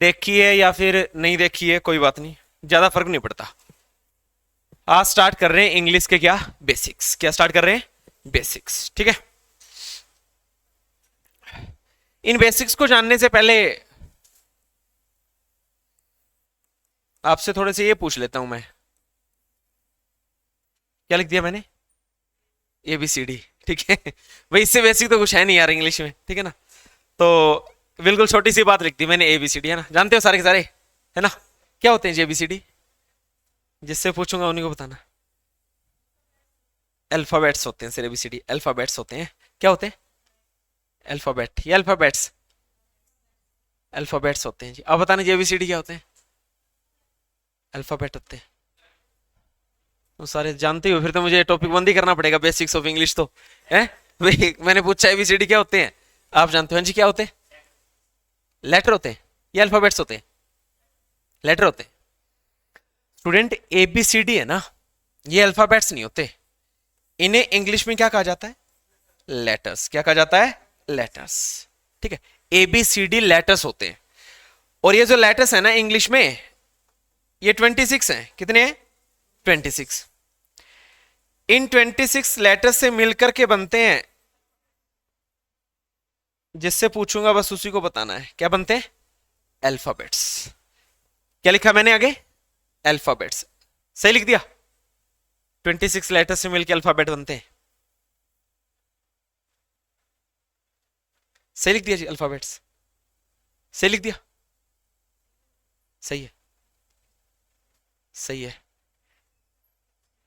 देखी है या फिर नहीं देखी है कोई बात नहीं, ज्यादा फर्क नहीं पड़ता। आज स्टार्ट कर रहे हैं इंग्लिश के क्या बेसिक्स, क्या स्टार्ट कर रहे हैं बेसिक्स, ठीक है। इन बेसिक्स को जानने से पहले आपसे थोड़े से ये पूछ लेता हूं मैं, क्या लिख दिया मैंने, ABCD, ठीक है। भाई इससे बेसिक तो कुछ है नहीं यार इंग्लिश में, ठीक है ना। तो बिल्कुल छोटी सी बात लिख दी मैंने, ABCD, है ना, जानते हो सारे के सारे, है ना। क्या होते हैं जी ABCD, जिससे पूछूंगा उन्हीं को बताना। अल्फाबेट्स होते हैं सर, ABCD अल्फाबेट्स होते हैं। क्या होते हैं, अल्फाबेट या अल्फाबेट्स, अल्फाबेट्स होते हैं जी। अब बताना जी ABCD क्या होते हैं, अल्फाबेट होते हैं। तो सारे जानते ही हो, फिर तो मुझे टॉपिक बंद ही करना पड़ेगा, बेसिक्स ऑफ इंग्लिश तो है। भाई मैंने पूछा ABCD क्या होते हैं, आप जानते हो। हाँ जी, क्या होते हैं, लेटर होते हैं या अल्फाबेट्स होते हैं, लेटर होते हैं। स्टूडेंट ABCD है ना, ये अल्फाबेट्स नहीं होते, इन्हें इंग्लिश में क्या कहा जाता है, लेटर्स। क्या कहा जाता है, लेटर्स, ठीक है। ABCD लेटर्स होते हैं। और ये जो लेटर्स है ना इंग्लिश में, ये 26 हैं। कितने हैं, 26। इन 26 लेटर्स से मिलकर के बनते हैं, जिससे पूछूंगा बस उसी को बताना है, क्या बनते हैं, अल्फाबेट्स। क्या लिखा मैंने आगे, अल्फाबेट्स, सही लिख दिया। 26 लेटर्स से मिलकर अल्फाबेट बनते हैं, सही लिख दिया जी, अल्फाबेट्स सही लिख दिया, सही है, सही है,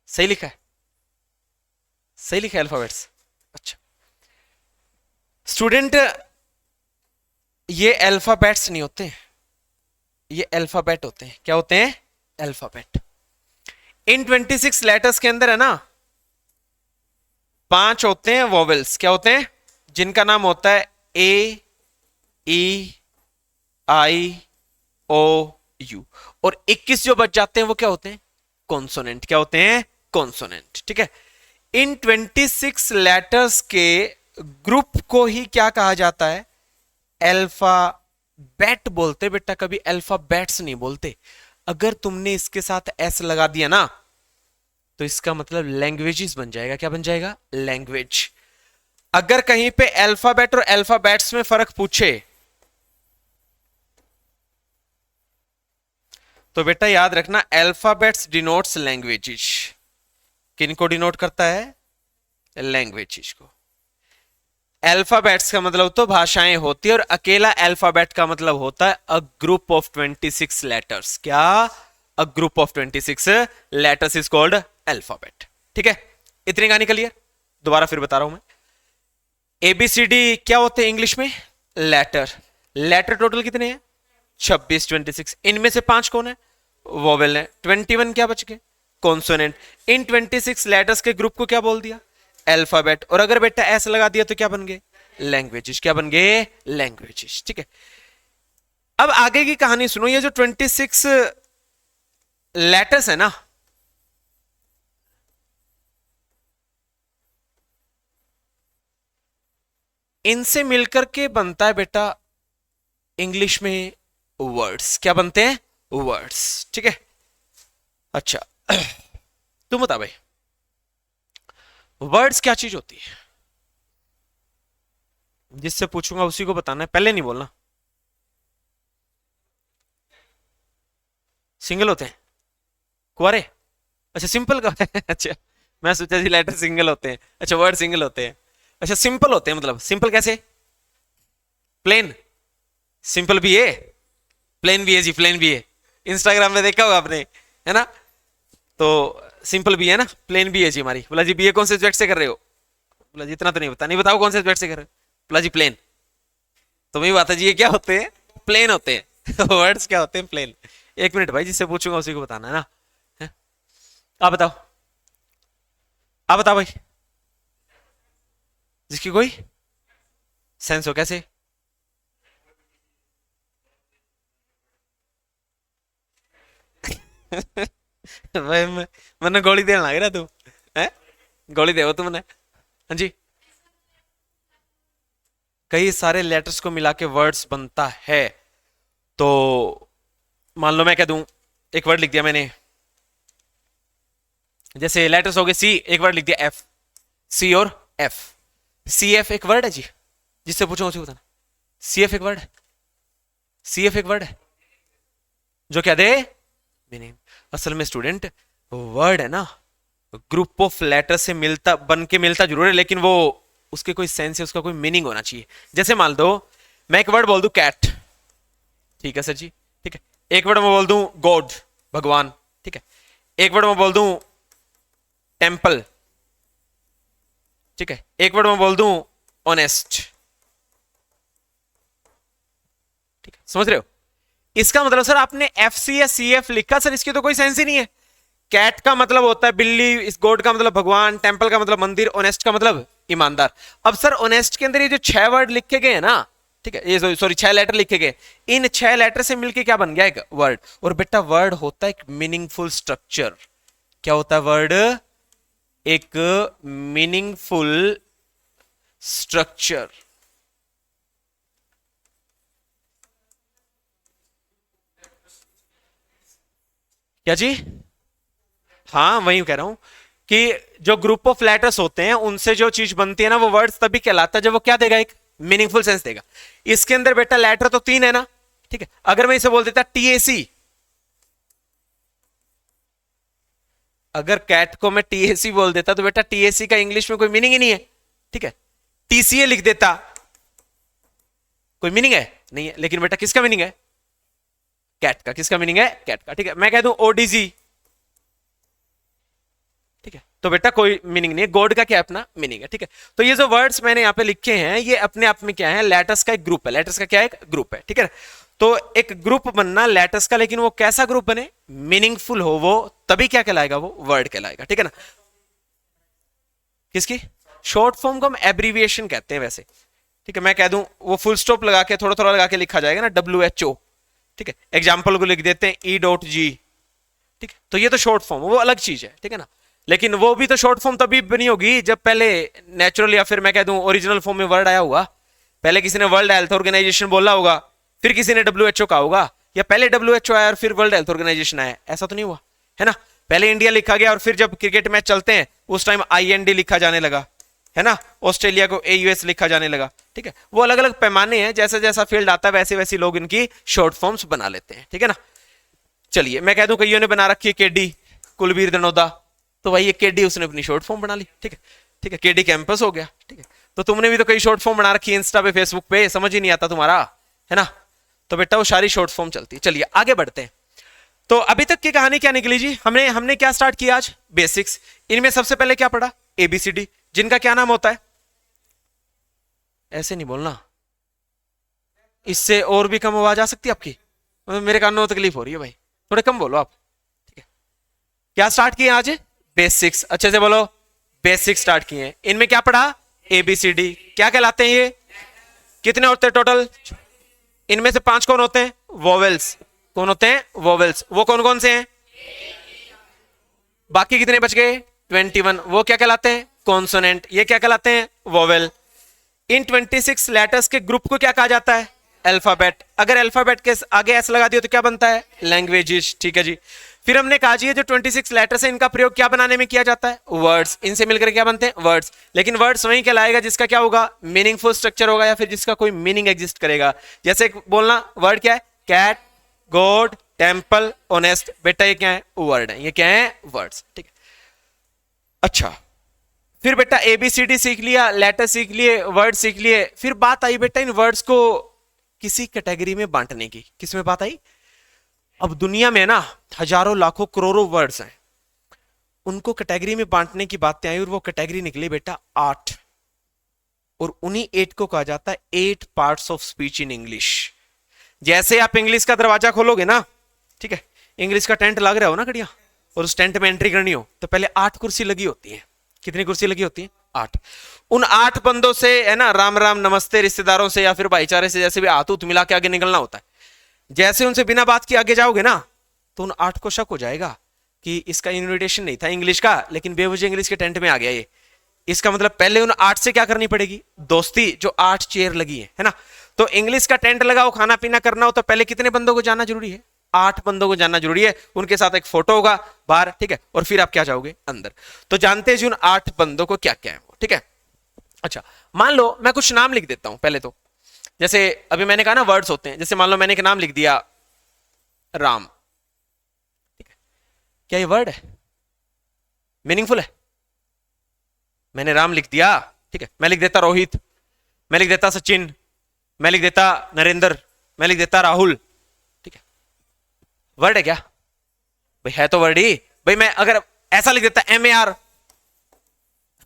सही लिखा है, सही लिखा है अल्फाबेट्स। अच्छा स्टूडेंट, ये अल्फाबेट्स नहीं होते, ये अल्फाबेट होते हैं। क्या होते हैं, अल्फाबेट। इन 26 लेटर्स के अंदर है ना 5 होते हैं वॉवेल्स। क्या होते हैं, जिनका नाम होता है AEIOU। और 21 जो बच जाते हैं वो क्या होते हैं, कॉन्सोनेंट। क्या होते हैं, कॉन्सोनेंट, ठीक है। इन 26 लेटर्स के ग्रुप को ही क्या कहा जाता है, अल्फाबेट बोलते बेटा, कभी अल्फाबेट्स नहीं बोलते। अगर तुमने इसके साथ एस लगा दिया ना, तो इसका मतलब लैंग्वेजेस बन जाएगा। क्या बन जाएगा, लैंग्वेज। अगर कहीं पे अल्फाबेट और अल्फाबेट्स में फर्क पूछे तो बेटा याद रखना, अल्फाबेट्स डिनोट्स लैंग्वेजेस। किनको डिनोट करता है, लैंग्वेजेस को। अल्फाबेट्स का मतलब तो भाषाएं होती है, और अकेला अल्फाबेट का मतलब होता है अ ग्रुप ऑफ 26 लेटर्स। क्या, a group of 26 letters is called alphabet, ठीक है। इतनी कहानी क्लियर, दोबारा फिर बता रहा हूं मैं। ABCD क्या होते हैं इंग्लिश में, लेटर। लेटर टोटल कितने हैं, 26, 26। इनमें से 5 कौन है, वोवेल है। 21 क्या बच गए, कॉन्सोनेंट। इन 26 लेटर्स के ग्रुप को क्या बोल दिया, अल्फाबेट। और अगर बेटा ऐसा लगा दिया तो क्या बन गए, लैंग्वेजेस। क्या बन गए, लैंग्वेजेस, ठीक है। अब आगे की कहानी सुनो। ये जो 26 लेटर्स है ना, इनसे मिलकर के बनता है बेटा इंग्लिश में वर्ड्स। क्या बनते हैं, वर्ड्स, ठीक है। अच्छा तुम बता भाई, वर्ड्स क्या चीज होती है, जिससे पूछूंगा उसी को बताना है, पहले नहीं बोलना। सिंगल होते हैं, कुआरे, अच्छा सिंपल का अच्छा मैं सोचा जी लेटर सिंगल होते हैं, अच्छा वर्ड सिंगल होते हैं, अच्छा सिंपल होते हैं। मतलब सिंपल कैसे, प्लेन, सिंपल भी है, प्लेन भी है जी, प्लेन भी है। इंस्टाग्राम में देखा होगा आपने, है ना। तो सिंपल भी है ना, प्लेन भी है जी हमारी। बोला जी BA कौन से सब्जेक्ट से कर रहे हो, बोला जी इतना तो नहीं बता, नहीं बताओ कौन से सब्जेक्ट से कर रहे हो, बोला जी प्लेन। तो वही बात है जी, ये क्या होते हैं, प्लेन होते हैं वर्ड्स क्या होते हैं, प्लेन। 1 मिनट भाई, जिससे पूछूंगा उसी को बताना है ना, है? आप बताओ, आप बताओ भाई, जिसकी कोई सेंस हो। कैसे, भाई मैंने गोली देने लग रहा तू, है गोली दे तुमने, हाँ जी। कई सारे लेटर्स को मिला के वर्ड्स बनता है। तो मान लो मैं कह दूं, एक वर्ड लिख दिया मैंने, जैसे लेटर्स हो गए सी, एक वर्ड लिख दिया एफ, सी और एफ। सी एफ एक वर्ड है जी, जिससे पूछो उसे बताना। सी एफ एक वर्ड है, सी एफ एक वर्ड है जो क्या दे मीनिंग। असल में स्टूडेंट वर्ड है ना, ग्रुप ऑफ लेटर से मिलता, बन के मिलता जरूर है, लेकिन वो उसके कोई सेंस है, उसका कोई मीनिंग होना चाहिए। जैसे मान दो मैं एक वर्ड बोल दूं कैट, ठीक है सर जी, ठीक है। एक वर्ड में बोल दूं गॉड, भगवान, ठीक है। एक वर्ड में बोल दूं टेम्पल, ठीक है। एक वर्ड में बोल दूं ऑनेस्ट, ठीक है, समझ रहे हो? इसका मतलब सर आपने एफ सी या सी एफ लिखा, सर इसकी तो कोई सेंस ही नहीं है। कैट का मतलब होता है बिल्ली, इस गॉड का मतलब भगवान, टेम्पल का मतलब मंदिर, ऑनेस्ट का मतलब ईमानदार। अब सर ऑनेस्ट के अंदर ये जो 6 वर्ड लिखे गए हैं ना, ठीक है, ये सॉरी 6 लेटर लिखे गए, इन 6 लेटर से मिलके क्या बन गया एक वर्ड। और बेटा वर्ड होता है एक मीनिंगफुल स्ट्रक्चर। क्या होता है वर्ड? एक मीनिंगफुल स्ट्रक्चर। क्या जी? हाँ वही कह रहा हूं कि जो ग्रुप ऑफ लेटर्स होते हैं उनसे जो चीज बनती है ना, वो वर्ड्स तभी कहलाता है जब वो क्या देगा, एक मीनिंगफुल सेंस देगा। इसके अंदर बेटा लेटर तो 3 है ना, ठीक है। अगर मैं इसे बोल देता टीएसी, अगर कैट को मैं टीएसी बोल देता तो बेटा टीएसी का इंग्लिश में कोई मीनिंग ही नहीं है, ठीक है। टीसीए लिख देता, कोई मीनिंग है नहीं है, लेकिन बेटा किसका मीनिंग है? कैट का। किसका मीनिंग है? कैट का, ठीक है। मैं कह दूं ओडीजी, ठीक है, तो बेटा कोई मीनिंग नहीं है। गॉड का क्या अपना मीनिंग है, ठीक है। तो ये जो वर्ड्स मैंने यहां पे लिखे हैं ये अपने आप में क्या है, लेटर्स का एक ग्रुप है। लेटर्स का क्या है? एक ग्रुप है, ठीक है। तो एक ग्रुप बनना लेटर्स का, लेकिन वो कैसा ग्रुप बने? मीनिंगफुल हो वो, तभी क्या कहलाएगा? वो वर्ड कहलाएगा, ठीक है ना। किसकी शॉर्ट फॉर्म को हम एब्रीविएशन कहते हैं वैसे, ठीक है। मैं कह दूं वो फुल स्टॉप लगा के थोड़ा थोड़ा लगा के लिखा जाएगा ना, WHO, ठीक है। एग्जाम्पल को लिख देते हैं E.G, ठीक है। तो ये तो शॉर्ट फॉर्म, वो अलग चीज है, ठीक है ना। लेकिन वो भी तो शॉर्ट फॉर्म तभी बनी होगी जब पहले नेचुरल या फिर मैं कह दूं ओरिजिनल फॉर्म में वर्ड आया होगा। पहले किसी ने वर्ल्ड हेल्थ ऑर्गेनाइजेशन बोला होगा, फिर किसी ने WHO कहा होगा, या पहले WHO आया और फिर वर्ल्ड हेल्थ ऑर्गेनाइजेशन आया, ऐसा तो नहीं हुआ है ना। पहले इंडिया लिखा गया और फिर जब क्रिकेट मैच चलते हैं उस टाइम IND लिखा जाने लगा, है ना। ऑस्ट्रेलिया को AUS लिखा जाने लगा, ठीक है। वो अलग अलग पैमाने हैं, जैसा जैसा फील्ड आता है वैसे वैसे लोग इनकी शॉर्ट फॉर्म्स बना लेते हैं, ठीक है ना। चलिए मैं कह दूं कईयों ने बना रखी है KD, कुलबीर दनोदा, तो भाई ये KD उसने अपनी शॉर्ट फॉर्म बना ली, ठीक है, ठीक है। KD कैंपस हो गया, ठीक है। तो तुमने भी तो कई शॉर्ट फॉर्म बना रखी है इंस्टा पे, फेसबुक पे, समझ ही नहीं आता तुम्हारा, है ना। तो बेटा वो सारी शॉर्ट फॉर्म चलती है। चलिए आगे बढ़ते हैं। तो अभी तक की कहानी क्या निकली जी? हमने हमने क्या स्टार्ट किया आज? बेसिक्स। इनमें सबसे पहले क्या पढ़ा? ABCD, जिनका क्या नाम होता है? ऐसे नहीं बोलना, इससे और भी कम आवाज आ सकती है आपकी, मेरे कानों में तकलीफ हो रही है भाई, थोड़े कम बोलो आप, ठीक है। क्या स्टार्ट किए आज? बेसिक्स। अच्छे से बोलो, बेसिक्स स्टार्ट किए। इनमें क्या पढ़ा? ABCD। क्या कहलाते हैं ये? कितने होते हैं टोटल? इनमें से 5 कौन होते हैं? वोवेल्स। कौन होते हैं? वोवेल्स। वो कौन कौन से हैं? बाकी कितने बच गए? 21। वो क्या कहलाते हैं? कॉन्सोनेंट। ये क्या कहलाते हैं? वोवेल। इन 26 लेटर्स के ग्रुप को क्या कहा जाता है? अल्फाबेट। अगर अल्फाबेट के आगे एस लगा दियो तो क्या बनता है? लैंग्वेजेस, ठीक है जी। फिर हमने कहा जी ये जो 26 लेटर्स है इनका प्रयोग क्या बनाने में किया जाता है? वर्ड्स। इनसे मिलकर क्या बनते हैं? वर्ड्स। लेकिन वर्ड्स वहीं कहलाएगा जिसका क्या होगा? मीनिंगफुल स्ट्रक्चर होगा, या फिर जिसका कोई मीनिंग एग्जिस्ट करेगा। जैसे बोलना वर्ड क्या है? Cat, god, temple, honest. बेटा ये क्या है? वर्ड है। ये क्या है? वर्ड्स, ठीक है। अच्छा, फिर बेटा ABCD सीख लिया, लेटर सीख लिए, वर्ड सीख लिए। फिर बात आई बेटा इन वर्ड्स को किसी कैटेगरी में बांटने की। किस में बात आई? अब दुनिया में ना हजारों लाखों करोड़ों वर्ड्स हैं, उनको कैटेगरी में बांटने की बातें आई और वो कैटेगरी निकली बेटा 8। और उन्हीं 8 को कहा जाता है 8 parts of speech in English. जैसे आप इंग्लिश का दरवाजा खोलोगे ना, ठीक है, इंग्लिश का टेंट लग रहा हो ना कड़िया, और उस टेंट में एंट्री करनी हो तो पहले 8 कुर्सी लगी होती है। कितनी कुर्सी लगी होती है? 8। उन 8 बंदों से है ना राम राम नमस्ते, रिश्तेदारों से या फिर भाईचारे से जैसे भी हाथ उत मिला के आगे निकलना होता है। जैसे उनसे बिना बात के आगे जाओगे ना तो उन 8 को शक हो जाएगा कि इसका इन्विटेशन नहीं था इंग्लिश का, लेकिन बेवजह इंग्लिश के टेंट में आ गया ये। इसका मतलब पहले उन 8 से क्या करनी पड़ेगी? दोस्ती, जो 8 चेयर लगी है ना। तो इंग्लिश का टेंट लगाओ, खाना पीना करना हो तो पहले कितने बंदों को जानना जरूरी है? 8 बंदों को जानना जरूरी है, उनके साथ एक फोटो होगा बाहर, ठीक है, और फिर आप क्या जाओगे अंदर। तो जानते हैं जी उन 8 बंदों को क्या क्या है वो, ठीक है। अच्छा, मान लो मैं कुछ नाम लिख देता हूं पहले तो, जैसे अभी मैंने कहा ना वर्ड्स होते हैं, जैसे मान लो मैंने एक नाम लिख दिया राम, ठीक है, क्या ये वर्ड है? मीनिंगफुल है? मैंने राम लिख दिया, ठीक है, मैं लिख देता रोहित, मैं लिख देता सचिन, मैं लिख देता नरेंद्र, मैं लिख देता राहुल, ठीक है, वर्ड है क्या भाई? है तो वर्ड ही भाई। मैं अगर ऐसा लिख देता MAR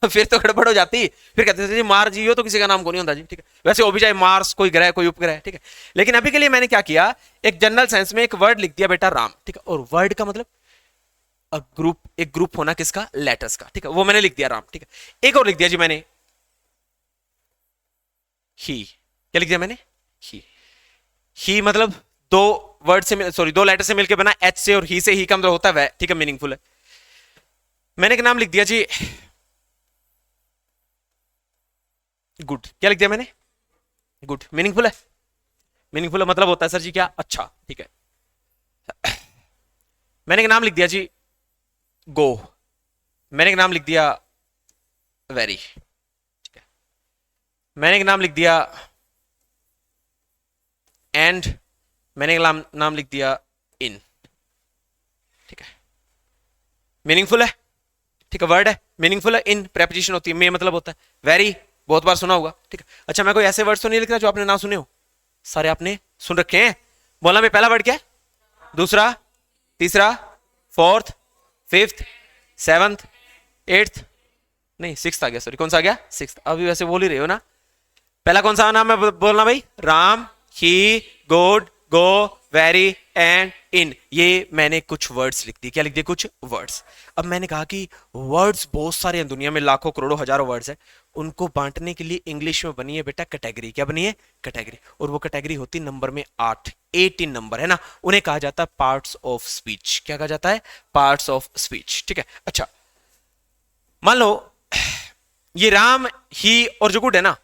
फिर तो गड़बड़ हो जाती, फिर कहते थे जी मार जी हो तो किसी का नाम को नहीं होता जी, ठीक है। वैसे वो भी चाहे मार्स कोई ग्रह कोई उपग्रह है, ठीक है, लेकिन अभी के लिए मैंने क्या किया, एक जनरल सेंस में एक वर्ड लिख दिया बेटा राम, ठीक है, और वर्ड का मतलब ग्रुप, एक ग्रुप होना किसका? लेटर्स का, ठीक है, वो मैंने लिख दिया राम, ठीक है। एक और लिख दिया जी मैंने ही, क्या लिख दिया मैंने? ही मतलब दो वर्ड से, सॉरी, 2 लेटर से मिलकर बना H से और ही से, ही का मतलब होता है, ठीक है, मीनिंगफुल है। मैंने एक नाम लिख दिया जी गुड, क्या लिख दिया मैंने? गुड, मीनिंगफुल है? मीनिंगफुल मतलब होता है सर जी क्या? अच्छा, ठीक है। मैंने एक नाम लिख दिया जी गो, मैंने एक नाम लिख दिया वेरी, ठीक है, मैंने एक नाम लिख दिया एंड, मैंने एक नाम लिख दिया इन, ठीक है, मीनिंगफुल है, ठीक है, वर्ड है, मीनिंगफुल है, इन प्रेपोजिशन होती है, मे मतलब होता है, वेरी बहुत बार सुना होगा, ठीक है। अच्छा, मैं कोई ऐसे वर्ड तो नहीं लिख रहा जो आपने ना सुने हो, सारे आपने सुन रखे हैं। बोलना भाई, पहला वर्ड क्या है, दूसरा, तीसरा, फोर्थ, फिफ्थ, सेवंथ, एट्थ, नहीं सिक्स आ गया, सॉरी, कौन सा आ गया? सिक्स। अभी वैसे बोल ही रहे हो ना। पहला कौन सा नाम है बोलना भाई? Ram, he, good, go, very and in. ये मैंने कुछ वर्ड्स लिख दी, क्या लिख दिए? कुछ वर्ड्स। अब मैंने कहा कि वर्ड्स बहुत सारे हैं दुनिया में, लाखों करोड़ों हजारों वर्ड्स हैं, उनको बांटने के लिए इंग्लिश में बनी है बेटा कैटेगरी। क्या बनी है? कैटेगरी। और वो कैटेगरी होती नंबर में 8, 18 नंबर है ना, उन्हें कहा जाता है पार्ट्स ऑफ स्पीच। क्या कहा जाता है? पार्ट्स ऑफ स्पीच, ठीक है। अच्छा, मान लो ये राम, ही और जो गुड है ना,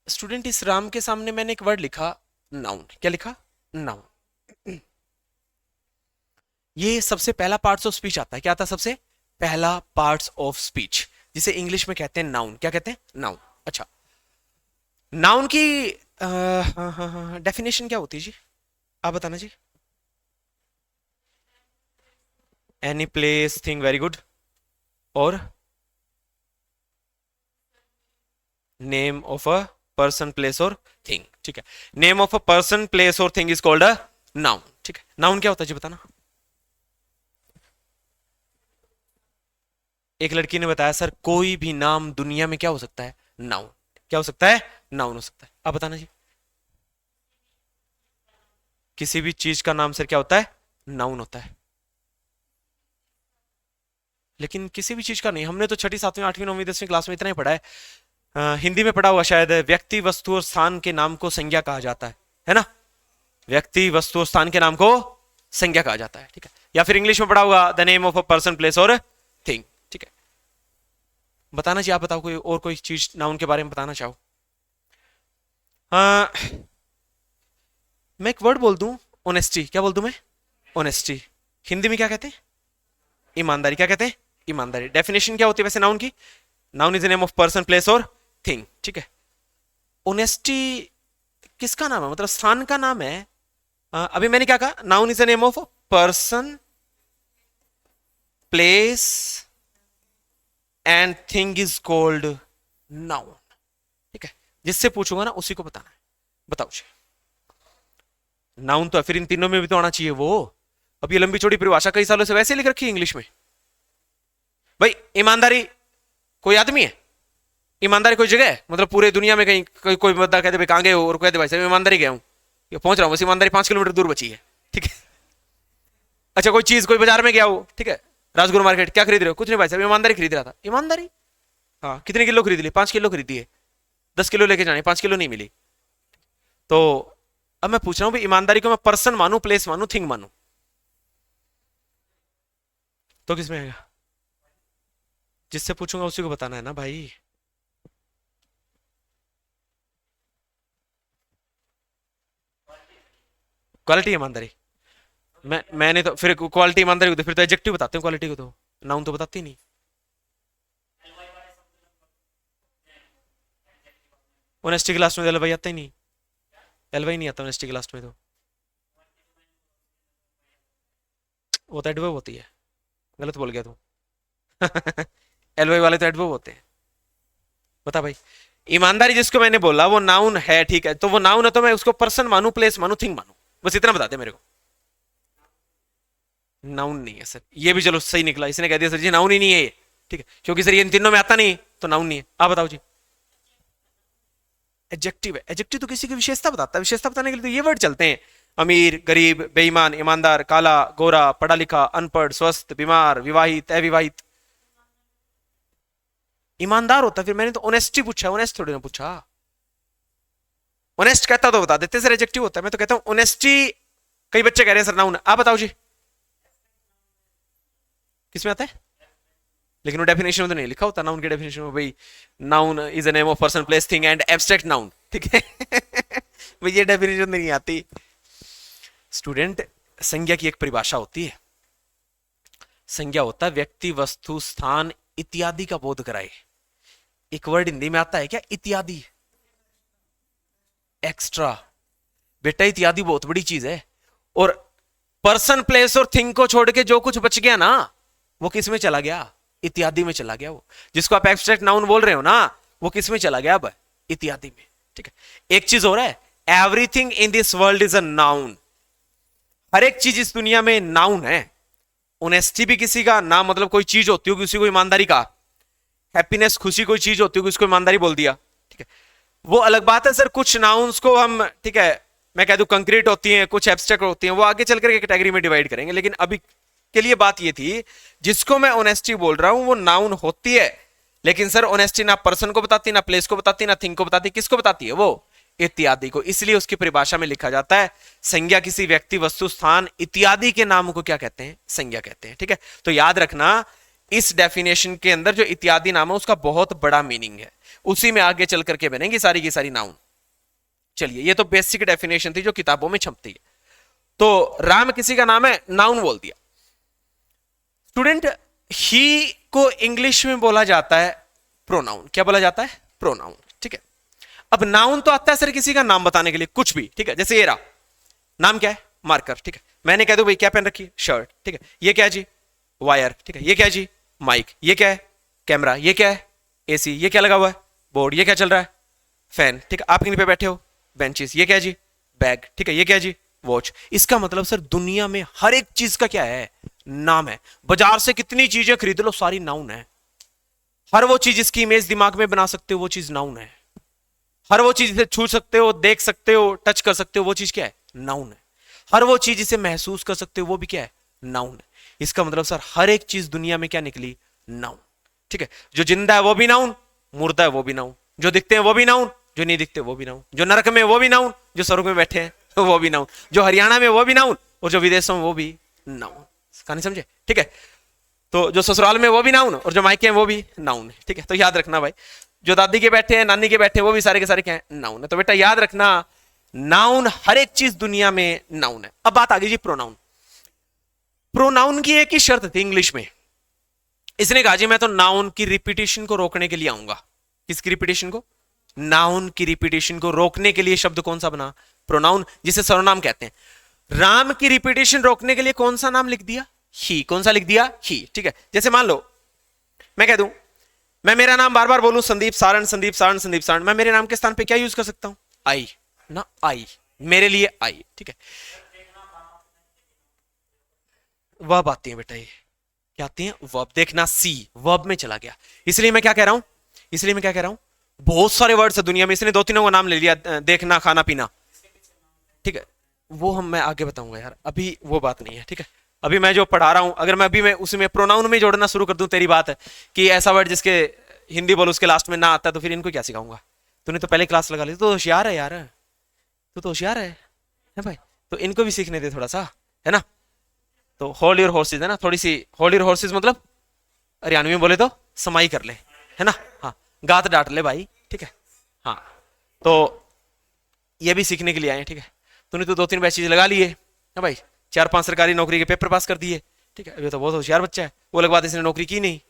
स्टूडेंट इस राम के सामने मैंने एक वर्ड लिखा नाउन। क्या लिखा? नाउन। ये सबसे पहला पार्ट्स ऑफ स्पीच आता है। क्या आता है? सबसे पहला पार्ट्स ऑफ स्पीच, जिसे इंग्लिश में कहते हैं नाउन। क्या कहते हैं? नाउन। अच्छा, नाउन की डेफिनेशन क्या होती है जी? आप बताना जी। Any place, thing, very good, और name of a person, place और थिंग, ठीक है। Name of a person, place और thing is called a noun, ठीक है। नाउन क्या होता है जी, बताना। एक लड़की ने बताया सर कोई भी नाम दुनिया में क्या हो सकता है? नाउन। क्या हो सकता है? नाउन हो सकता है। आप बताना जी। किसी भी चीज का नाम सर क्या होता है? नाउन होता है। लेकिन किसी भी चीज का नहीं, हमने तो छठी, सातवीं, आठवीं, नौवीं, 10वीं क्लास में इतना ही पढ़ा है, हिंदी में पढ़ा हुआ शायद, व्यक्ति, वस्तु और स्थान के नाम को संज्ञा कहा जाता है ना? व्यक्ति, वस्तु और स्थान के नाम को संज्ञा कहा जाता है, ठीक है। या फिर इंग्लिश में पढ़ा होगा the name of a person, place और थिंग, ठीक है। बताना चाहिए, आप बताओ कोई और कोई चीज नाउन के बारे में बताना चाहो। हाँ, मैं एक वर्ड बोल दूं, ऑनेस्टी। क्या बोल दूं मैं? ऑनेस्टी। हिंदी में क्या कहते हैं? ईमानदारी। क्या कहते हैं? ईमानदारी। डेफिनेशन क्या होती है वैसे नाउन की? Noun is the name of person, place और थिंग, ठीक है। ऑनेस्टी किसका नाम है? मतलब स्थान का नाम है। अभी मैंने क्या कहा? Noun is the name of person, place and thing is called noun, ठीक है। जिससे पूछूंगा ना उसी को बताना है। बताओ जी। नाउन तो है, फिर इन तीनों में भी तो आना चाहिए वो। अब ये लंबी चौड़ी परिभाषा कई सालों से वैसे लिख रखी है इंग्लिश में। भाई ईमानदारी कोई आदमी है? ईमानदारी कोई जगह है? मतलब पूरे दुनिया में कहीं कोई बंदा कहते भाई कहां गए हो, और कहते भाई साहब ईमानदारी गया हूं, ये पहुंच रहा हूं, बस ईमानदारी 5 किलोमीटर दूर बची है, ठीक है। अच्छा, कोई चीज, कोई बाजार में गया हो, ठीक है, राजगुरु मार्केट, क्या खरीद रहे हो? कुछ नहीं भाई साहब, ईमानदारी खरीद रहा था। ईमानदारी? हाँ, कितने किलो खरीद ली? 5 किलो खरीदी है। 10 किलो लेके जाने, 5 किलो नहीं मिली। तो अब मैं पूछ रहा हूं भाई, ईमानदारी को मैं पर्सन मानू, प्लेस मानू, थिंग मानू, तो किसमें आएगा? जिससे पूछूंगा उसी को बताना है ना भाई। क्वालिटी ईमानदारी। मैंने तो फिर क्वालिटी ईमानदारी को तो फिर तो एडजेक्टिव बताते हैं, क्वालिटी को तो नाउन तो बताते ही नहीं। ऑनेस्टी के लास्ट में एल वाई आता ही नहीं, एल वाई नहीं आता ऑनेस्टी के लास्ट में, तो वो तो एडवर्ब होती है। गलत बोल गया तू। एल वाई वाले तो एडवर्ब होते हैं। बता भाई, ईमानदारी जिसको मैंने बोला वो नाउन है, ठीक है, तो वो नाउन है तो मैं उसको पर्सन मानू, प्लेस मानू, थिंग मानू, बस इतना बता दे मेरे को। नाउन नहीं है सर, ये भी चलो सही निकला, इसने कह दिया सर जी नाउन ही नहीं है ये, ठीक है, क्योंकि सर ये इन तीनों में आता नहीं तो नाउन नहीं है। आप बताओ जी। एडजेक्टिव है, एडजेक्टिव तो किसी की विशेषता बताता है, विशेषता बताने के लिए तो ये वर्ड चलते हैं, अमीर, गरीब, बेईमान, ईमानदार, काला, गोरा, पढ़ा लिखा, अनपढ़, स्वस्थ, बीमार, विवाहित, अविवाहित। ईमानदार होता फिर मैंने तो ऑनेस्टी पूछा, ऑनेस्ट थोड़ी ना पूछा। ऑनेस्ट कहता तो बता देते सर एडजेक्टिव होता है, मैं तो कहता हूं ऑनेस्टी। कई बच्चे कह रहे हैं सर नाउन, आप बताओ जी किसमें आता है, लेकिन वो डेफिनेशन में तो नहीं लिखा होता नाउन के डेफिनेशन में भाई, noun is a name of person, place, thing and abstract noun, ठीक है। भाई ये डेफिनेशन नहीं आती। स्टूडेंट, संज्ञा की एक परिभाषा होती है, संज्ञा होता है व्यक्ति, वस्तु, स्थान इत्यादि का बोध कराए। एक वर्ड हिंदी में आता है क्या, इत्यादि, एक्स्ट्रा। बेटा इत्यादि बहुत बड़ी चीज है, और पर्सन, प्लेस और थिंग को छोड़ के जो कुछ बच गया ना वो किस में चला गया, इत्यादि में चला गया। वो जिसको आप एब्स्ट्रैक्ट नाउन बोल रहे हो ना, वो किस में चला गया अब, इत्यादि में, ठीक है। एक चीज हो रहा है, everything in this world is a noun. हर एक चीज इस दुनिया में नाउन है। ऑनेस्टी भी किसी का नाम, मतलब कोई चीज होती होगी उसी को ईमानदारी का। हैप्पीनेस, खुशी कोई चीज होती होगी उसको ईमानदारी बोल दिया, ठीक है। वो अलग बात है सर, कुछ नाउन्स को हम, ठीक है, मैं कह दूं कंक्रीट होती हैं, कुछ एब्स्ट्रैक्ट होती हैं, वो आगे चलकर एक कैटेगरी में डिवाइड करेंगे, लेकिन अभी के लिए बात ये थी, जिसको मैं ऑनेस्टी बोल रहा हूं वो नाउन होती है, लेकिन सर ऑनेस्टी ना पर्सन को बताती, ना प्लेस को बताती, ना थिंग को बताती, किसको बताती है, वो इत्यादि को। इसलिए उसकी परिभाषा में लिखा जाता है संज्ञा किसी व्यक्ति, वस्तु, स्थान इत्यादि के नाम को क्या कहते हैं, संज्ञा कहते हैं, ठीक है। तो याद रखना इस डेफिनेशन के अंदर जो इत्यादि नाम है उसका बहुत बड़ा मीनिंग है, उसी में आगे चल करके बनेंगी सारी की सारी नाउन। चलिए, ये तो बेसिक डेफिनेशन थी जो किताबों में छपती है। तो राम किसी का नाम है, नाउन बोल दिया। स्टूडेंट, ही को इंग्लिश में बोला जाता है प्रोनाउन। क्या बोला जाता है, प्रोनाउन, ठीक है। अब नाउन तो आता है सर किसी का नाम बताने के लिए, कुछ भी, ठीक है। जैसे ये रहा, नाम क्या है, मार्कर, ठीक है। मैंने कह दो भाई क्या पहन रखी है, शर्ट, ठीक है। ये क्या है जी, वायर, ठीक है। ये क्या है जी, माइक। ये क्या है, कैमरा। ये क्या है, एसी। ये क्या लगा हुआ है, बोर्ड। ये क्या चल रहा है, फैन, ठीक है। आप किन पे बैठे हो, बेंचेस। ये क्या है जी, बैग, ठीक है। ये क्या है जी, वॉच। इसका मतलब सर दुनिया में हर एक चीज का क्या है, नाम है। बाजार से कितनी चीजें खरीद लो, सारी नाउन है। हर वो चीज जिसकी इमेज दिमाग में बना सकते हो वो चीज नाउन है। हर वो चीज जिसे छू सकते हो, देख सकते हो, टच कर सकते हो, वो चीज क्या है, नाउन है। हर वो चीज जिसे महसूस कर सकते हो वो भी क्या है, नाउन है। इसका मतलब सर हर एक चीज दुनिया में क्या निकली, नाउन, ठीक है। जो जिंदा है वो भी नाउन, मुर्दा है वो भी नाउन, जो दिखते हैं वो भी नाउन, जो नहीं दिखते वो भी नाउन, जो नरक में वो भी नाउन, जो स्वर्ग में बैठे हैं वो भी नाउन, जो हरियाणा में वो भी नाउन, और जो विदेशों में वो भी नाउन। कहानी समझे, ठीक है। तो जो ससुराल में वो भी नाउन, और जो मायके हैं वो भी नाउन है, ठीक है। तो याद रखना भाई, जो दादी के बैठे हैं, नानी के बैठे हैं, वो भी सारे के सारे क्या है, नाउन है। तो बेटा याद रखना, नाउन हर एक चीज दुनिया में नाउन है। अब बात आ गई जी प्रोनाउन। प्रोनाउन की एक ही शर्त थी इंग्लिश में, इसने कहा जी मैं तो नाउन की रिपीटेशन को रोकने के लिए आऊंगा। किसकी रिपीटेशन को, नाउन की रिपीटेशन को रोकने के लिए शब्द कौन सा बना, प्रोनाउन, जिसे सर्वनाम कहते हैं। राम की रिपीटेशन रोकने के लिए कौन सा नाम लिख दिया, ही। कौन सा लिख दिया, ही, ठीक है। जैसे मान लो मैं कह दूं, मैं मेरा नाम बार बार बोलूं संदीप सारण, संदीप सारण, संदीप सारण, मैं मेरे नाम के स्थान पे क्या यूज कर सकता हूं, आई ना, आई, मेरे लिए आई, ठीक है। वर्ब आती है बेटा, ये क्या आती है, वर्ब। देखना सी वर्ब में चला गया। इसलिए मैं क्या कह रहा हूं, इसलिए मैं क्या कह रहा हूं, बहुत सारे वर्ड्स है दुनिया में, इसने दो तीनों का नाम ले लिया, देखना, खाना, पीना, ठीक है। वो हम मैं आगे बताऊंगा यार, अभी वो बात नहीं है, ठीक है। अभी मैं जो पढ़ा रहा हूं, अगर मैं अभी मैं उसमें प्रोनाउन में जोड़ना शुरू कर दूं, तेरी बात है कि ऐसा वर्ड जिसके हिंदी बोलो उसके लास्ट में ना आता, तो फिर इनको क्या सिखाऊंगा। तूने तो पहले क्लास लगा ली, तो होशियार है यार, तू तो होशियार है भाई, तो इनको भी सीखने दे थोड़ा सा, है ना। तो होल्ड योर हॉर्सेज है ना, थोड़ी सी होल्ड योर हॉर्सेज, मतलब हरियाणवी में बोले तो समाई कर ले, है ना। हाँ, गात डांट ले भाई, ठीक है। हाँ, तो ये भी सीखने के लिए आए, ठीक है। तूने तो 2-3 बैचेज लगा लिए ना भाई, 4-5 सरकारी नौकरी के पेपर पास कर दिए, ठीक है, ये तो बहुत होशियार बच्चा है, वो अलग बात इसने नौकरी की नहीं।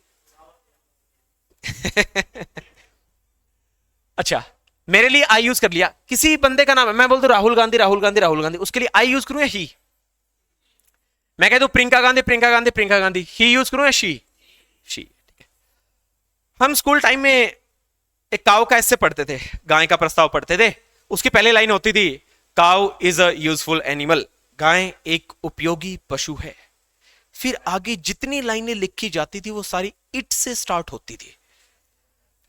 अच्छा, मेरे लिए आई यूज कर लिया, किसी बंदे का नाम है, मैं बोल दूं राहुल गांधी राहुल गांधी राहुल गांधी, उसके लिए आई यूज करूं या ही? मैं कह दूं प्रियंका गांधी प्रियंका गांधी प्रियंका गांधी, ही यूज करूं या शी? शी, ठीक है। हम स्कूल टाइम में एक काव का ऐसे पढ़ते थे, गाय का प्रस्ताव पढ़ते थे, उसकी पहले लाइन होती थी cow is a useful animal, गाय एक उपयोगी पशु है। फिर आगे जितनी लाइनें लिखी जाती थी वो सारी इट से स्टार्ट होती थी,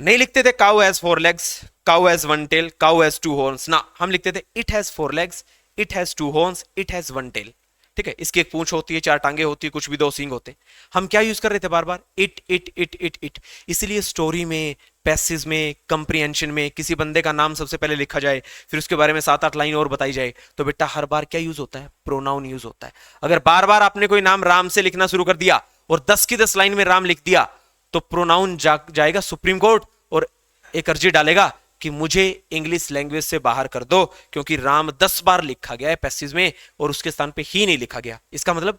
नहीं लिखते थे cow has 4 legs, cow has 1 tail, cow has 2 horns, ना हम लिखते थे it has 4 legs, it has 2 horns, it has 1 tail, ठीक है, इसकी एक पूंछ होती है, 4 टांगे होती है, कुछ भी 2 सींग होते हैं। हम क्या यूज कर रहे थे बार बार? It it it it it. इसलिए स्टोरी में, पैसेज में, कंप्रीहेंशन में किसी बंदे का नाम सबसे पहले लिखा जाए, फिर उसके बारे में 7-8 लाइन और बताई जाए, तो बेटा हर बार क्या यूज होता है? प्रोनाउन यूज होता है। अगर बार बार आपने कोई नाम राम से लिखना शुरू कर दिया और 10 की 10 लाइन में राम लिख दिया, तो प्रोनाउन जाएगा सुप्रीम कोर्ट और एक अर्जी डालेगा कि मुझे इंग्लिश लैंग्वेज से बाहर कर दो, क्योंकि राम 10 बार लिखा गया है पैसेज में और उसके स्थान पे ही नहीं लिखा गया। इसका मतलब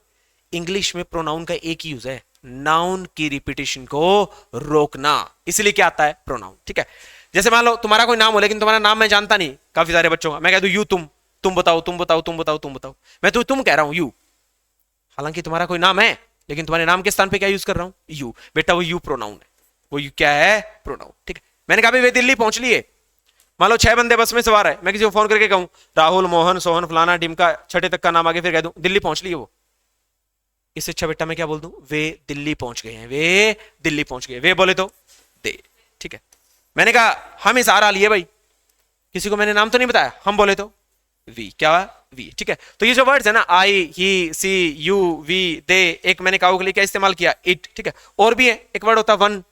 इंग्लिश में प्रोनाउन का एक ही यूज है, नाउन की रिपीटेशन को रोकना, इसलिए क्या आता है? प्रोनाउन, ठीक है। जैसे मान लो तुम्हारा कोई नाम हो, लेकिन तुम्हारा नाम मैं जानता नहीं, काफी सारे बच्चों का, मैं कह दूं यू तुम बताओ तुम बताओ तुम बताओ तुम बताओ, मैं तुम कह रहा हूं यू, हालांकि तुम्हारा कोई नाम है, लेकिन तुम्हारे नाम के स्थान पे क्या यूज कर रहा हूं? यू। बेटा वो यू प्रोनाउन है, वो यू क्या है? प्रोनाउन, ठीक है। मैंने कहा वे दिल्ली पहुंच लिए, मान लो 6 बंदे बस में सवार है, मैं किसी को फोन करके कहूं राहुल मोहन सोहन फलाना टिमका, छठे तक का नाम आगे, फिर कह दूं दिल्ली पहुंच लिए वो, इससे अच्छा बेटा मैं क्या बोल दूं? वे दिल्ली पहुंच गए हैं, वे दिल्ली पहुंच गए, वे बोले तो दे, ठीक है। मैंने कहा हम इशारा लिए भाई, किसी को मैंने नाम तो नहीं बताया, हम बोले तो वी, क्या वी, ठीक है। तो ये जो वर्ड्स है ना, आई ही सी यू वी दे, एक मैंने काऊ के लिए क्या इस्तेमाल किया? इट, ठीक है। और भी है, एक वर्ड होता वन,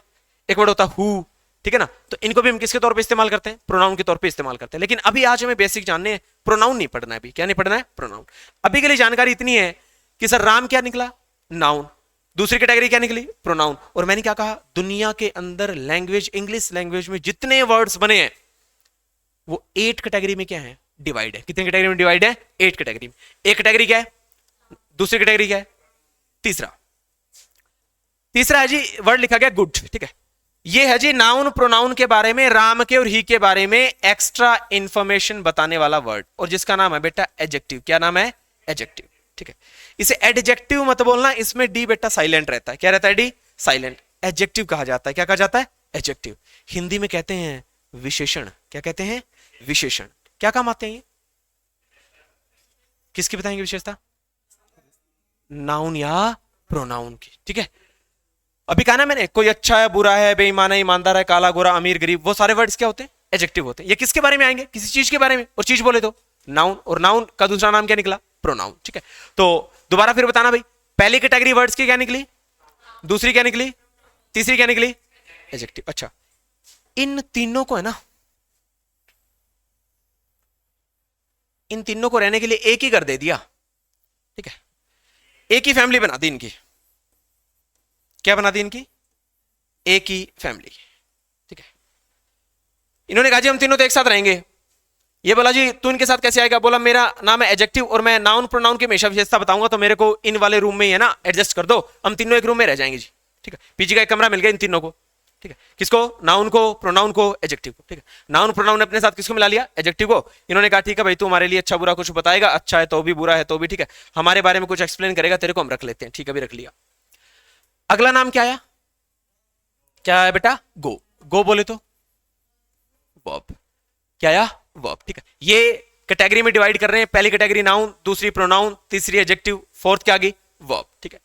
एक वर्ड होता हु, ठीक है ना, तो इनको भी हम किसके तौर पे इस्तेमाल करते हैं? प्रोनाउन के तौर पे इस्तेमाल करते हैं। लेकिन अभी आज हमें बेसिक जानने हैं, प्रोनाउन नहीं पढ़ना है अभी, क्या नहीं पढ़ना है? प्रोनाउन। अभी के लिए जानकारी इतनी है कि सर राम क्या निकला? नाउन। दूसरी कैटेगरी क्या निकली? प्रोनाउन। और मैंने क्या कहा? दुनिया के अंदर लैंग्वेज, इंग्लिश लैंग्वेज में जितने वर्ड्स बने हैं वो 8 कैटेगरी में क्या है? डिवाइड है। कितने कैटेगरी में डिवाइड है? 8 कैटेगरी में। एक कैटेगरी क्या है? दूसरी कैटेगरी क्या है? तीसरा है जी वर्ड लिखा गया गुड, ठीक है। ये है जी नाउन प्रोनाउन के बारे में, राम के और ही के बारे में एक्स्ट्रा इंफॉर्मेशन बताने वाला वर्ड, और जिसका नाम है बेटा एडजेक्टिव। क्या नाम है? एडजेक्टिव, ठीक है। इसे एडजेक्टिव मत बोलना, इसमें डी बेटा साइलेंट रहता है। क्या रहता है? D silent. एडजेक्टिव कहा जाता है। क्या कहा जाता है? एडजेक्टिव। हिंदी में कहते हैं विशेषण। क्या कहते हैं? विशेषण। क्या काम आते हैं ये? किसकी बताएंगे विशेषता? नाउन या प्रोनाउन की, ठीक है। अभी कहा ना मैंने, कोई अच्छा है, बुरा है, बेईमान है, ईमानदार है, काला गोरा, अमीर गरीब, वो सारे वर्ड्स क्या होते हैं? एडजेक्टिव होते हैं। ये किसके बारे में आएंगे? किसी चीज के बारे में, और चीज बोले तो नाउन, और नाउन का दूसरा नाम क्या निकला? प्रोनाउन, ठीक है। तो दोबारा फिर बताना भाई, पहली कैटेगरी वर्ड्स की क्या निकली, दूसरी क्या निकली, तीसरी क्या निकली? एडजेक्टिव। अच्छा, इन तीनों को है ना, इन तीनों को रहने के लिए एक ही कर दे दिया, ठीक है, एक ही फैमिली बना दी इनकी। क्या बना दी इनकी? एक ही फैमिली, ठीक है। इन्होंने कहा जी हम तीनों तो एक साथ रहेंगे। ये बोला जी तू इनके साथ कैसे आएगा? बोला मेरा नाम है एडजेक्टिव और मैं नाउन प्रोनाउन की हमेशा विशेषता बताऊंगा, तो मेरे को इन वाले रूम में ही है ना एडजस्ट कर दो, हम तीनों एक रूम में रह जाएंगे जी, ठीक है। पीजी का एक कमरा मिल गया इन तीनों को, ठीक है। किसको? नाउन को, प्रोनाउन को, एडजेक्टिव को, ठीक है। नाउन प्रोनाउन ने अपने साथ किसको मिला लिया? एडजेक्टिव को। इन्होंने कहा ठीक है भाई, तू हमारे लिए अच्छा बुरा कुछ बताएगा, अच्छा है तो भी, बुरा है तो भी, ठीक है, हमारे बारे में कुछ एक्सप्लेन करेगा, तेरे को हम रख लेते हैं, ठीक है, अभी रख लिया। अगला नाम क्या आया? क्या है बेटा? गो। गो बोले तो वर्ब। क्या आया? वर्ब, ठीक है। ये कैटेगरी में डिवाइड कर रहे हैं, पहली कैटेगरी नाउन, दूसरी प्रोनाउन, तीसरी एडजेक्टिव, फोर्थ क्या आ गई? वर्ब, ठीक है।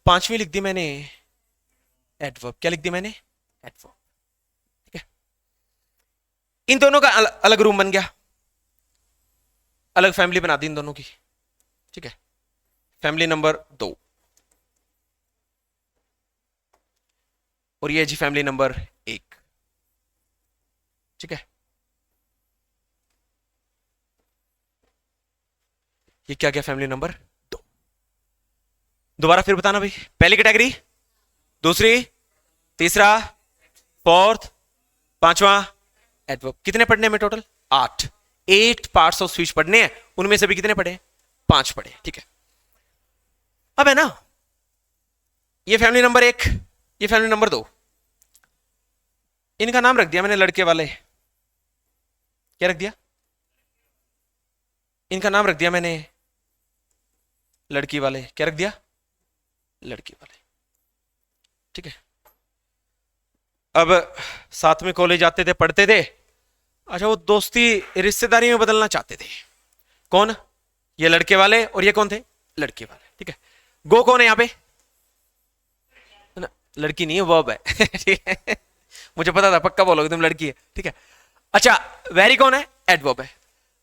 पांचवी लिख दी मैंने एडवर्ब। क्या लिख दी मैंने? एडवर्ब, ठीक है। इन दोनों का अलग रूम बन गया, अलग फैमिली बना दी इन दोनों की, ठीक है। फैमिली नंबर 2, और ये जी फैमिली नंबर 1, ठीक है। ये क्या गया? Family number 2। दोबारा फिर बताना भाई, पहली कैटेगरी, दूसरी, तीसरा, फोर्थ, पांचवा एडवर्ब। कितने पढ़ने में टोटल? 8। 8 पार्ट्स ऑफ स्पीच पढ़ने हैं, उनमें से भी कितने पढ़े? 5 पढ़े, ठीक है। अब है ना, ये फैमिली नंबर 1, ये फैमिली नंबर 2, इनका नाम रख दिया मैंने लड़के वाले। क्या रख दिया? इनका नाम रख दिया मैंने लड़की वाले। क्या रख दिया? लड़की वाले, ठीक है। अब साथ में कॉलेज आते थे, पढ़ते थे। अच्छा, वो दोस्ती रिश्तेदारी में बदलना चाहते थे। कौन? ये लड़के वाले, और ये कौन थे? लड़के वाले, ठीक है। गो कौन है यहाँ पे? ना, लड़की नहीं है, वर्ब है। ठीक है, मुझे पता था, पक्का बोलोगे तुम लड़की है, ठीक है। अच्छा, वेरी कौन है? एडवर्ब है।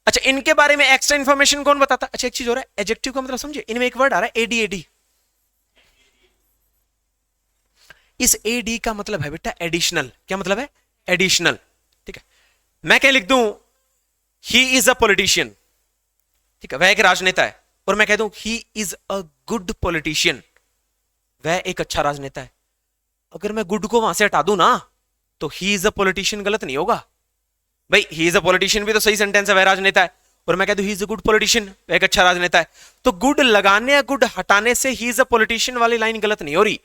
अच्छा, इनके बारे में एक्स्ट्रा इंफॉर्मेशन कौन बताता? अच्छा, एक चीज हो रहा है, एडजेक्टिव का मतलब समझे, इनमें एक वर्ड आ रहा है एडी। एडी, इस एडी का मतलब है बेटा एडिशनल। क्या मतलब है? एडिशनल, ठीक है। मैं क्या लिख दूं? ही इज अ पॉलिटिशियन, ठीक है, वह एक राजनेता है। और मैं कह दूं he is a good politician, वह एक अच्छा राजनेता है। अगर मैं गुड को वहां से हटा दूं ना, तो ही इज अ पॉलिटिशियन गलत नहीं होगा भाई। ही इज अ पॉलिटिशियन भी तो सही सेंटेंस है, वह राजनेता है। और मैं कह दूं he is a good politician, वह एक अच्छा राजनेता है, तो गुड लगाने या गुड हटाने से ही इज अ पॉलिटिशियन वाली लाइन गलत नहीं हो रही।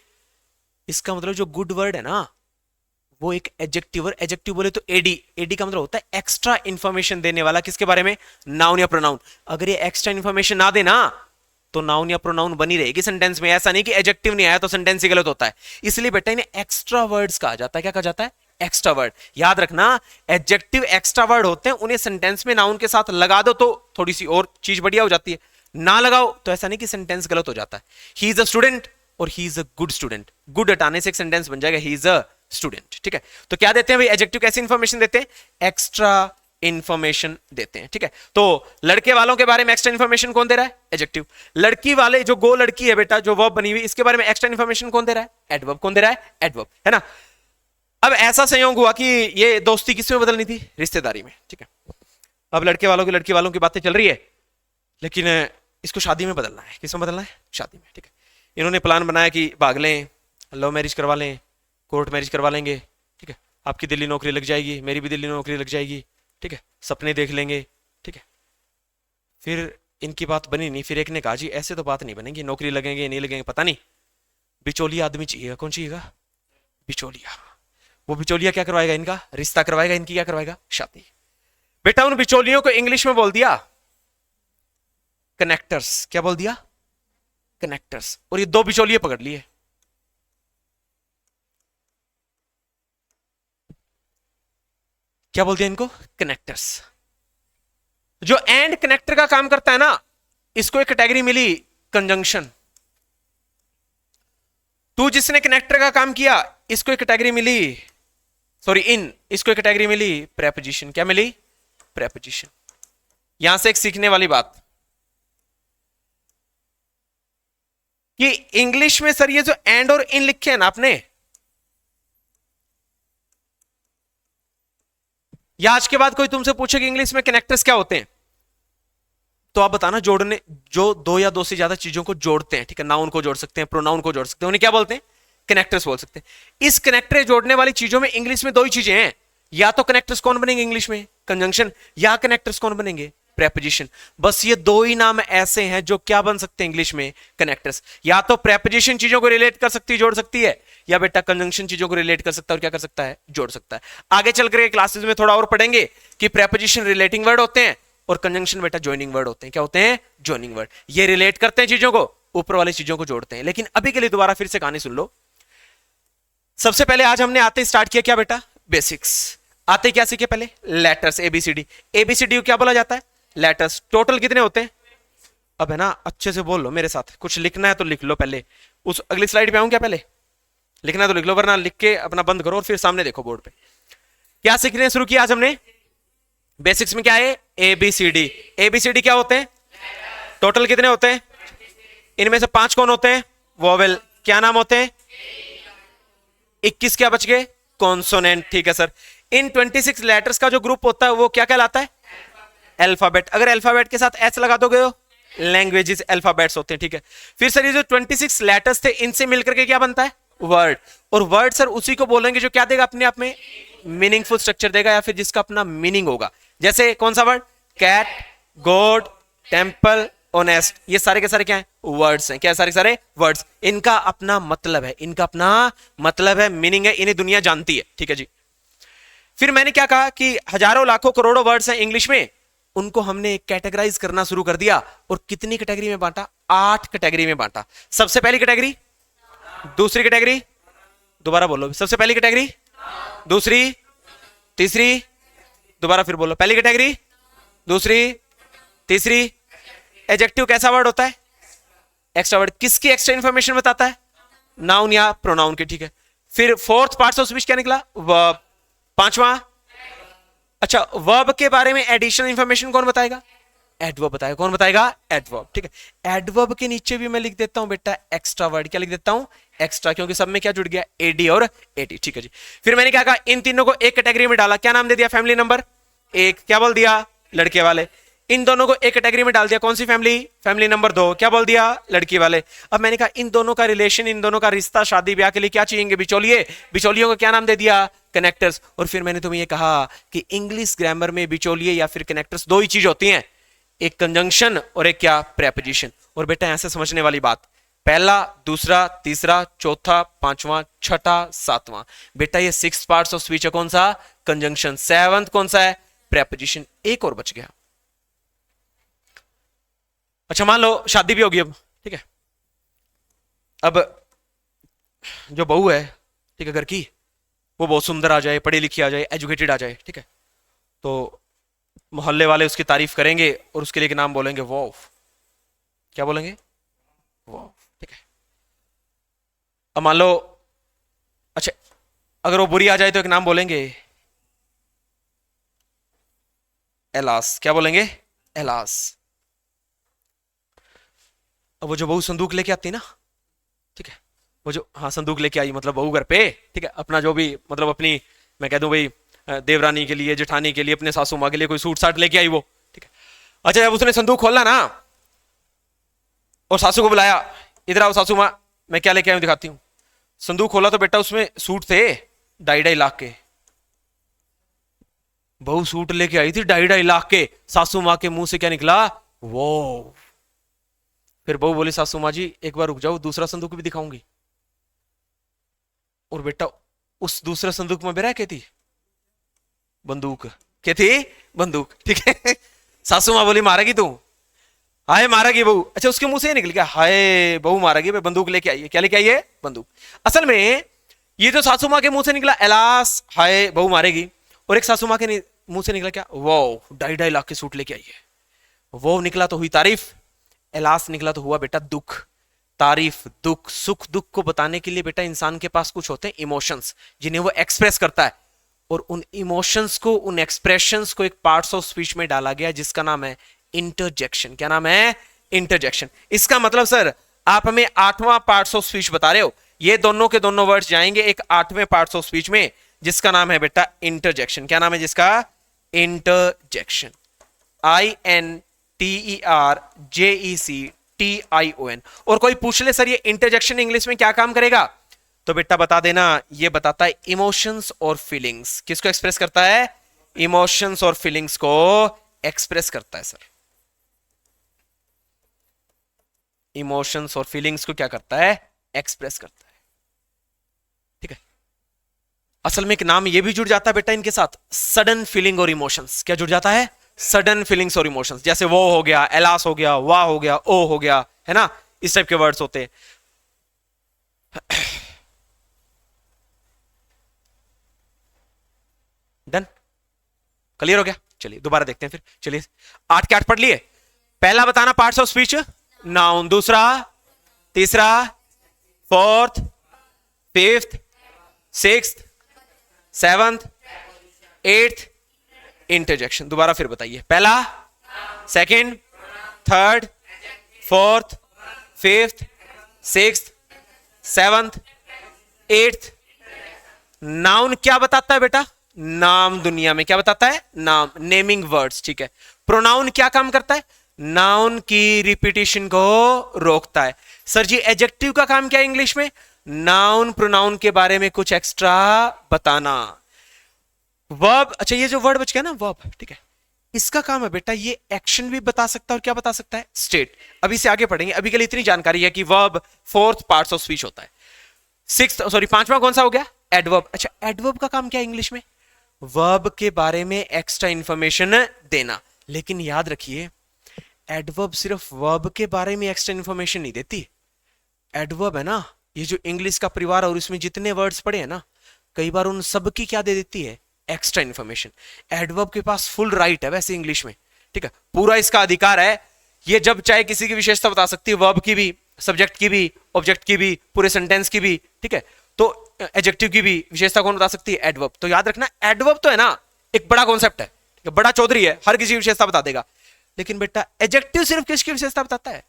इसका मतलब जो गुड वर्ड है ना, वो एक एडजेक्टिव, और एडजेक्टिव बोले तो एडी। एडी का मतलब होता है एक्स्ट्रा इंफॉर्मेशन देने वाला, किसके बारे में? नाउन या प्रोनाउन। अगर ये एक्स्ट्रा इंफॉर्मेशन ना देना, तो नाउन या प्रोनाउन बनी रहेगी सेंटेंस में। ऐसा नहीं कि एडजेक्टिव नहीं आया तो सेंटेंस ही गलत होता है। इसलिए बेटा इन्हें एक्स्ट्रा वर्ड्स कहा जाता है। क्या कहा जाता है? Extra word. याद रखना, एडजेक्टिव एक्स्ट्रा वर्ड होते हैं, उन्हें सेंटेंस में नाउन के साथ लगा दो तो थोड़ी सी और चीज बढ़िया हो जाती है, ना लगाओ तो ऐसा नहीं कि सेंटेंस गलत हो जाता है। ही इज अ स्टूडेंट और he is a good student, good हटाने से एक सेंटेंस बन जाएगा ही इज अ स्टूडेंट, ठीक है। तो क्या देते हैं भाई एडजेक्टिव? कैसी इंफॉर्मेशन देते हैं? एक्स्ट्रा इंफॉर्मेशन देते हैं, ठीक है। तो लड़के वालों के बारे में एक्स्ट्रा इंफॉर्मेशन कौन दे रहा है? एडजेक्टिव। लड़की वाले, जो गो लड़की है बेटा, जो वर्ब बनी हुई, इसके बारे में एक्स्ट्रा इंफॉर्मेशन कौन दे रहा है? एडवर्ब। कौन दे रहा है? एडवर्ब, है ना। अब ऐसा संयोग हुआ कि ये दोस्ती किसमें बदलनी थी? रिश्तेदारी में, ठीक है। अब लड़के वालों की बातें चल रही है, लेकिन इसको शादी में बदलना है। किसमें बदलना है? शादी में, ठीक है। इन्होंने प्लान बनाया कि भाग लें, लव मैरिज करवा लें, कोर्ट मैरिज करवा लेंगे, ठीक है। आपकी दिल्ली नौकरी लग जाएगी, मेरी भी दिल्ली नौकरी लग जाएगी, ठीक है। सपने देख लेंगे, ठीक है। फिर इनकी बात बनी नहीं। फिर एक ने कहा जी ऐसे तो बात नहीं बनेगी, नौकरी लगेंगे नहीं लगेंगे पता नहीं, बिचौलिया आदमी चाहिए। कौन चाहिएगा? बिचौलिया। वो बिचौलिया क्या करवाएगा? इनका रिश्ता करवाएगा, इनकी क्या करवाएगा? शादी। बेटा उन बिचौलियों को इंग्लिश में बोल दिया कनेक्टर्स। क्या बोल दिया? कनेक्टर्स। और ये 2 बिचौलिए पकड़ लिए। क्या बोलते हैं इनको? कनेक्टर्स। जो एंड कनेक्टर का काम करता है ना, इसको एक कैटेगरी मिली कंजंक्शन। टू जिसने कनेक्टर का काम किया, इसको एक कैटेगरी मिली, सॉरी इन, इसको एक कैटेगरी मिली प्रेपोजिशन। क्या मिली? प्रेपोजिशन। यहां से एक सीखने वाली बात कि इंग्लिश में सर ये जो एंड और इन लिखे हैं ना आपने, या आज के बाद कोई तुमसे पूछे कि इंग्लिश में कनेक्टर्स क्या होते हैं, तो आप बताना जोड़ने, जो 2 या 2 से ज्यादा चीजों को जोड़ते हैं, ठीक है। नाउन को जोड़ सकते हैं, प्रोनाउन को जोड़ सकते हैं, उन्हें क्या बोलते हैं? कनेक्टर्स बोल सकते हैं। इस कनेक्टर जोड़ने वाली चीजों में इंग्लिश में 2 ही चीजें हैं, या तो कनेक्टर्स कौन बनेंगे इंग्लिश में? कंजंक्शन। या कनेक्टर्स कौन बनेंगे? प्रेपोजिशन। बस ये 2 ही नाम ऐसे हैं जो क्या बन सकते हैं इंग्लिश में? कनेक्टर्स। या तो प्रेपोजिशन चीजों को रिलेट कर सकती है, जोड़ सकती है, या बेटा कंजंक्शन चीजों को रिलेट कर सकता है और क्या कर सकता है? जोड़ सकता है। आगे चल कर क्लासेस में थोड़ा और पढ़ेंगे कि प्रेपोजिशन रिलेटिंग वर्ड होते हैं और कंजंक्शन बेटा ज्वाइनिंग वर्ड होते हैं। क्या होते हैं? Joining word. ये रिलेट करते हैं चीजों को, ऊपर वाली चीजों को जोड़ते हैं। लेकिन अभी के लिए दोबारा फिर से कहानी सुन लो। सबसे पहले आज हमने आते स्टार्ट किया क्या बेटा? बेसिक्स। आते क्या सीखे पहले? Letters, ABCD. एबीसीडी को क्या बोला जाता है? लेटर्स। टोटल कितने होते हैं? अब है ना, अच्छे से बोल लो मेरे साथ। कुछ लिखना है तो लिख लो पहले। उस अगली स्लाइड पे आऊं क्या? पहले लिखना है तो लिख लो, वरना लिख के अपना बंद करो और फिर सामने देखो बोर्ड पे। क्या सीखने शुरू किया आज हमने? बेसिक्स में क्या है? एबीसीडी। एबीसीडी क्या होते हैं? टोटल कितने होते हैं? इनमें से 5 कौन होते हैं? वोवेल। क्या नाम होते हैं? 21 क्या बच गए? कॉन्सोनेंट। ठीक है सर। इन 26 लेटर्स का जो ग्रुप होता है वो क्या कहलाता है? अल्फाबेट। अगर अल्फाबेट के साथ एच लगा दोगे लैंग्वेजेस अल्फाबेट्स होते हैं, ठीक है। फिर सर ये जो 26 लेटर्स थे इनसे मिलकर के क्या बनता है? वर्ड। और वर्ड सर उसी को बोलेंगे जो क्या देगा अपने आप में? मीनिंगफुल स्ट्रक्चर देगा, या फिर जिसका अपना मीनिंग होगा। जैसे कौन सा वर्ड? कैट, गोड, टेम्पल, ऑनेस्ट, ये सारे के सारे क्या हैं? वर्ड्स हैं। क्या है? सारे के सारे वर्ड्स। इनका अपना मतलब है, इनका अपना मतलब है, मीनिंग है, इन्हें दुनिया जानती है। ठीक है जी। फिर मैंने क्या कहा कि हजारों लाखों करोड़ों वर्ड्स हैं इंग्लिश में, उनको हमने कैटेगराइज करना शुरू कर दिया और कितनी कैटेगरी में बांटा? 8 कैटेगरी में बांटा। सबसे पहली कैटेगरी, दूसरी कैटेगरी, दोबारा बोलो, सबसे पहली कैटेगरी, दूसरी, तीसरी, दोबारा फिर बोलो, पहली कैटेगरी, दूसरी, तीसरी। एडजेक्टिव कैसा वर्ड होता है? Extra word. किसकी एक्स्ट्रा इंफॉर्मेशन बताता है? नाउन या प्रोनाउन की। ठीक है। फिर फोर्थ पार्ट ऑफ स्पीच क्या निकला? वर्ब। पांचवा, अच्छा, वर्ब के बारे में एडिशनल इंफॉर्मेशन कौन बताएगा? एडवर्ब बताएगा। कौन बताएगा? एडवर्ब। ठीक है। एडवर्ब के नीचे भी मैं लिख देता हूं बेटा एक्स्ट्रा वर्ड। क्या लिख देता हूं? एक्स्ट्रा, क्योंकि सब में क्या जुड़ गया? एडी और एटी। ठीक है जी। फिर मैंने क्या कहा? इन तीनों को एक कैटेगरी में डाला। क्या नाम दे दिया? फैमिली नंबर एक। क्या बोल दिया? लड़के वाले। इन दोनों को एक कैटेगरी में डाल दिया। कौन सी फैमिली? Family number 2। क्या बोल दिया? लड़की वाले। अब मैंने कहा इन दोनों का रिलेशन, इन दोनों का रिश्ता, शादी ब्याह के लिए क्या चाहिए? बिचौलिए। बिचौलियों को क्या नाम दे दिया? कनेक्टर्स। और फिर मैंने तुम्हें ये कहा कि इंग्लिश ग्रामर में बिचौलिए या फिर कनेक्टर्स दो ही चीज होती हैं, एक कंजंक्शन और एक क्या? प्रेपोजिशन। और बेटा ऐसे समझने वाली बात, पहला, दूसरा, तीसरा, चौथा, पांचवा, छठा, सातवां। बेटा ये 6 पार्ट्स ऑफ स्पीच है। कौन सा? कंजंक्शन। 7th कौन सा है? प्रेपोजिशन। एक और बच गया। अच्छा, मान लो शादी भी होगी अब। ठीक है। अब जो बहू है, ठीक है, घर की, वो बहुत सुंदर आ जाए, पढ़ी लिखी आ जाए, एजुकेटेड आ जाए। ठीक है। तो मोहल्ले वाले उसकी तारीफ करेंगे और उसके लिए एक नाम बोलेंगे, वाव। क्या बोलेंगे? वाव। ठीक है। अब मान लो, अच्छा, अगर वो बुरी आ जाए तो एक नाम बोलेंगे, एलास। क्या बोलेंगे? एलास। अब वो जो बहू संदूक लेके आती है ना, ठीक है, वो जो, हाँ, संदूक लेके आई मतलब बहू घर पे, ठीक है, अपना जो भी मतलब अपनी, मैं कह दूं भाई देवरानी के लिए, जेठानी के लिए, अपने सासू माँ के लिए कोई सूट साट लेके आई वो। ठीक है। अच्छा, जब उसने संदूक खोला ना और सासू को बुलाया, इधर आओ सासू माँ, मैं क्या लेके आई हूं दिखाती हूँ। संदूक खोला तो बेटा उसमें सूट थे 2.5 लाख के। बहू सूट लेके आई थी 2.5 लाख के। सासू माँ के मुंह से क्या निकला? वो। फिर बहू बोली, सासू माँ जी एक बार रुक जाओ, दूसरा संदूक भी दिखाऊंगी। और बेटा उस दूसरे संदूक में बेरा क्या थी? बंदूक। क्या थी? बंदूक। ठीक है। सासू माँ बोली, मारेगी तू? हाय मारेगी बहू। अच्छा, उसके मुंह से निकल गया, हाय बहू मारेगी, बंदूक लेके आई है। क्या लेके आई है? बंदूक। असल में ये जो सासू माँ के मुंह से निकला एलास, हाय बहू मारेगी, और एक सासू माँ के मुंह से निकला क्या? वो 2.5 लाख के सूट लेके आई है। वो निकला तो हुई तारीफ, एलास निकला तो हुआ बेटा दुख। तारीफ, दुख, सुख दुख को बताने के लिए बेटा इंसान के पास कुछ होते हैं इमोशंस, जिन्हें वो एक्सप्रेस करता है, और उन इमोशंस को, उन एक्सप्रेशंस को एक पार्ट्स ऑफ स्पीच में डाला गया जिसका नाम है इंटरजेक्शन। क्या नाम है? इंटरजेक्शन। इसका मतलब सर आप हमें 8वां पार्ट्स ऑफ स्पीच बता रहे हो, ये दोनों के दोनों वर्ड्स जाएंगे एक 8वें पार्ट्स ऑफ स्पीच में जिसका नाम है बेटा इंटरजेक्शन। क्या नाम है जिसका? इंटरजेक्शन। INTERJECTION। और कोई पूछ ले सर ये इंटरजेक्शन इंग्लिश में क्या काम करेगा, तो बेटा बता देना, ये बताता है इमोशंस और फीलिंग्स। किसको एक्सप्रेस करता है? इमोशंस और फीलिंग्स को एक्सप्रेस करता है सर। इमोशंस और फीलिंग्स को क्या करता है? एक्सप्रेस करता है। ठीक है। असल में एक नाम ये भी जुड़ जाता है बेटा इनके साथ, सडन फीलिंग और इमोशंस। क्या जुड़ जाता है? सडन फीलिंग्स और इमोशंस। जैसे वो हो गया, एलास हो गया, वाह हो गया, ओ हो गया, है ना, इस टाइप के वर्ड्स होते हैं। डन? क्लियर हो गया? चलिए दोबारा देखते हैं फिर। चलिए 8 के 8 पढ़ लिए। पहला बताना पार्ट्स ऑफ स्पीच, नाउन। दूसरा, तीसरा, fourth, fifth, sixth, seventh, eighth, interjection. दोबारा फिर बताइए। पहला, second, third, fourth, fifth, sixth, seventh, eighth. Noun क्या बताता है बेटा? नाम दुनिया में क्या बताता है? नाम, नेमिंग वर्ड्स। ठीक है। प्रोनाउन क्या काम करता है? नाउन की रिपीटिशन को रोकता है। सर जी एडजेक्टिव का काम क्या है इंग्लिश में? नाउन प्रोनाउन के बारे में कुछ एक्स्ट्रा बताना। वर्ब, अच्छा ये जो वर्ड बच गया ना वर्ब, ठीक है, इसका काम है बेटा ये एक्शन भी बता सकता है और क्या बता सकता है, स्टेट। अभी से आगे पढ़ेंगे, अभी के लिए इतनी जानकारी है कि verb fourth parts of speech होता है। पांचवा कौन सा हो गया, एडवर्ब। अच्छा एडवर्ब का काम क्या है इंग्लिश में, वर्ब के बारे में एक्स्ट्रा इंफॉर्मेशन देना। लेकिन याद रखिए एडवर्ब सिर्फ वर्ब के बारे में एक्स्ट्रा इंफॉर्मेशन नहीं देती। एडवर्ब है ना, ये जो इंग्लिश का परिवार और इसमें जितने वर्ड्स पड़े हैं ना, कई बार उन सब की क्या दे देती है, एक्स्ट्रा इंफॉर्मेशन। एडवर्ब के पास फुल राइट है वैसे इंग्लिश में, ठीक है, पूरा इसका अधिकार है। ये जब चाहे किसी की विशेषता बता सकती है, वर्ब की भी, सब्जेक्ट की भी, ऑब्जेक्ट की भी, पूरे सेंटेंस की भी, ठीक है। तो एडजेक्टिव की भी विशेषता कौन बता सकती है, एडवर्ब। तो याद रखना एडवर्ब तो है ना एक बड़ा कॉन्सेप्ट है, बड़ा चौधरी है, हर किसी की विशेषता बता देगा। लेकिन बेटा एडजेक्टिव सिर्फ किसकी विशेषता बताता है,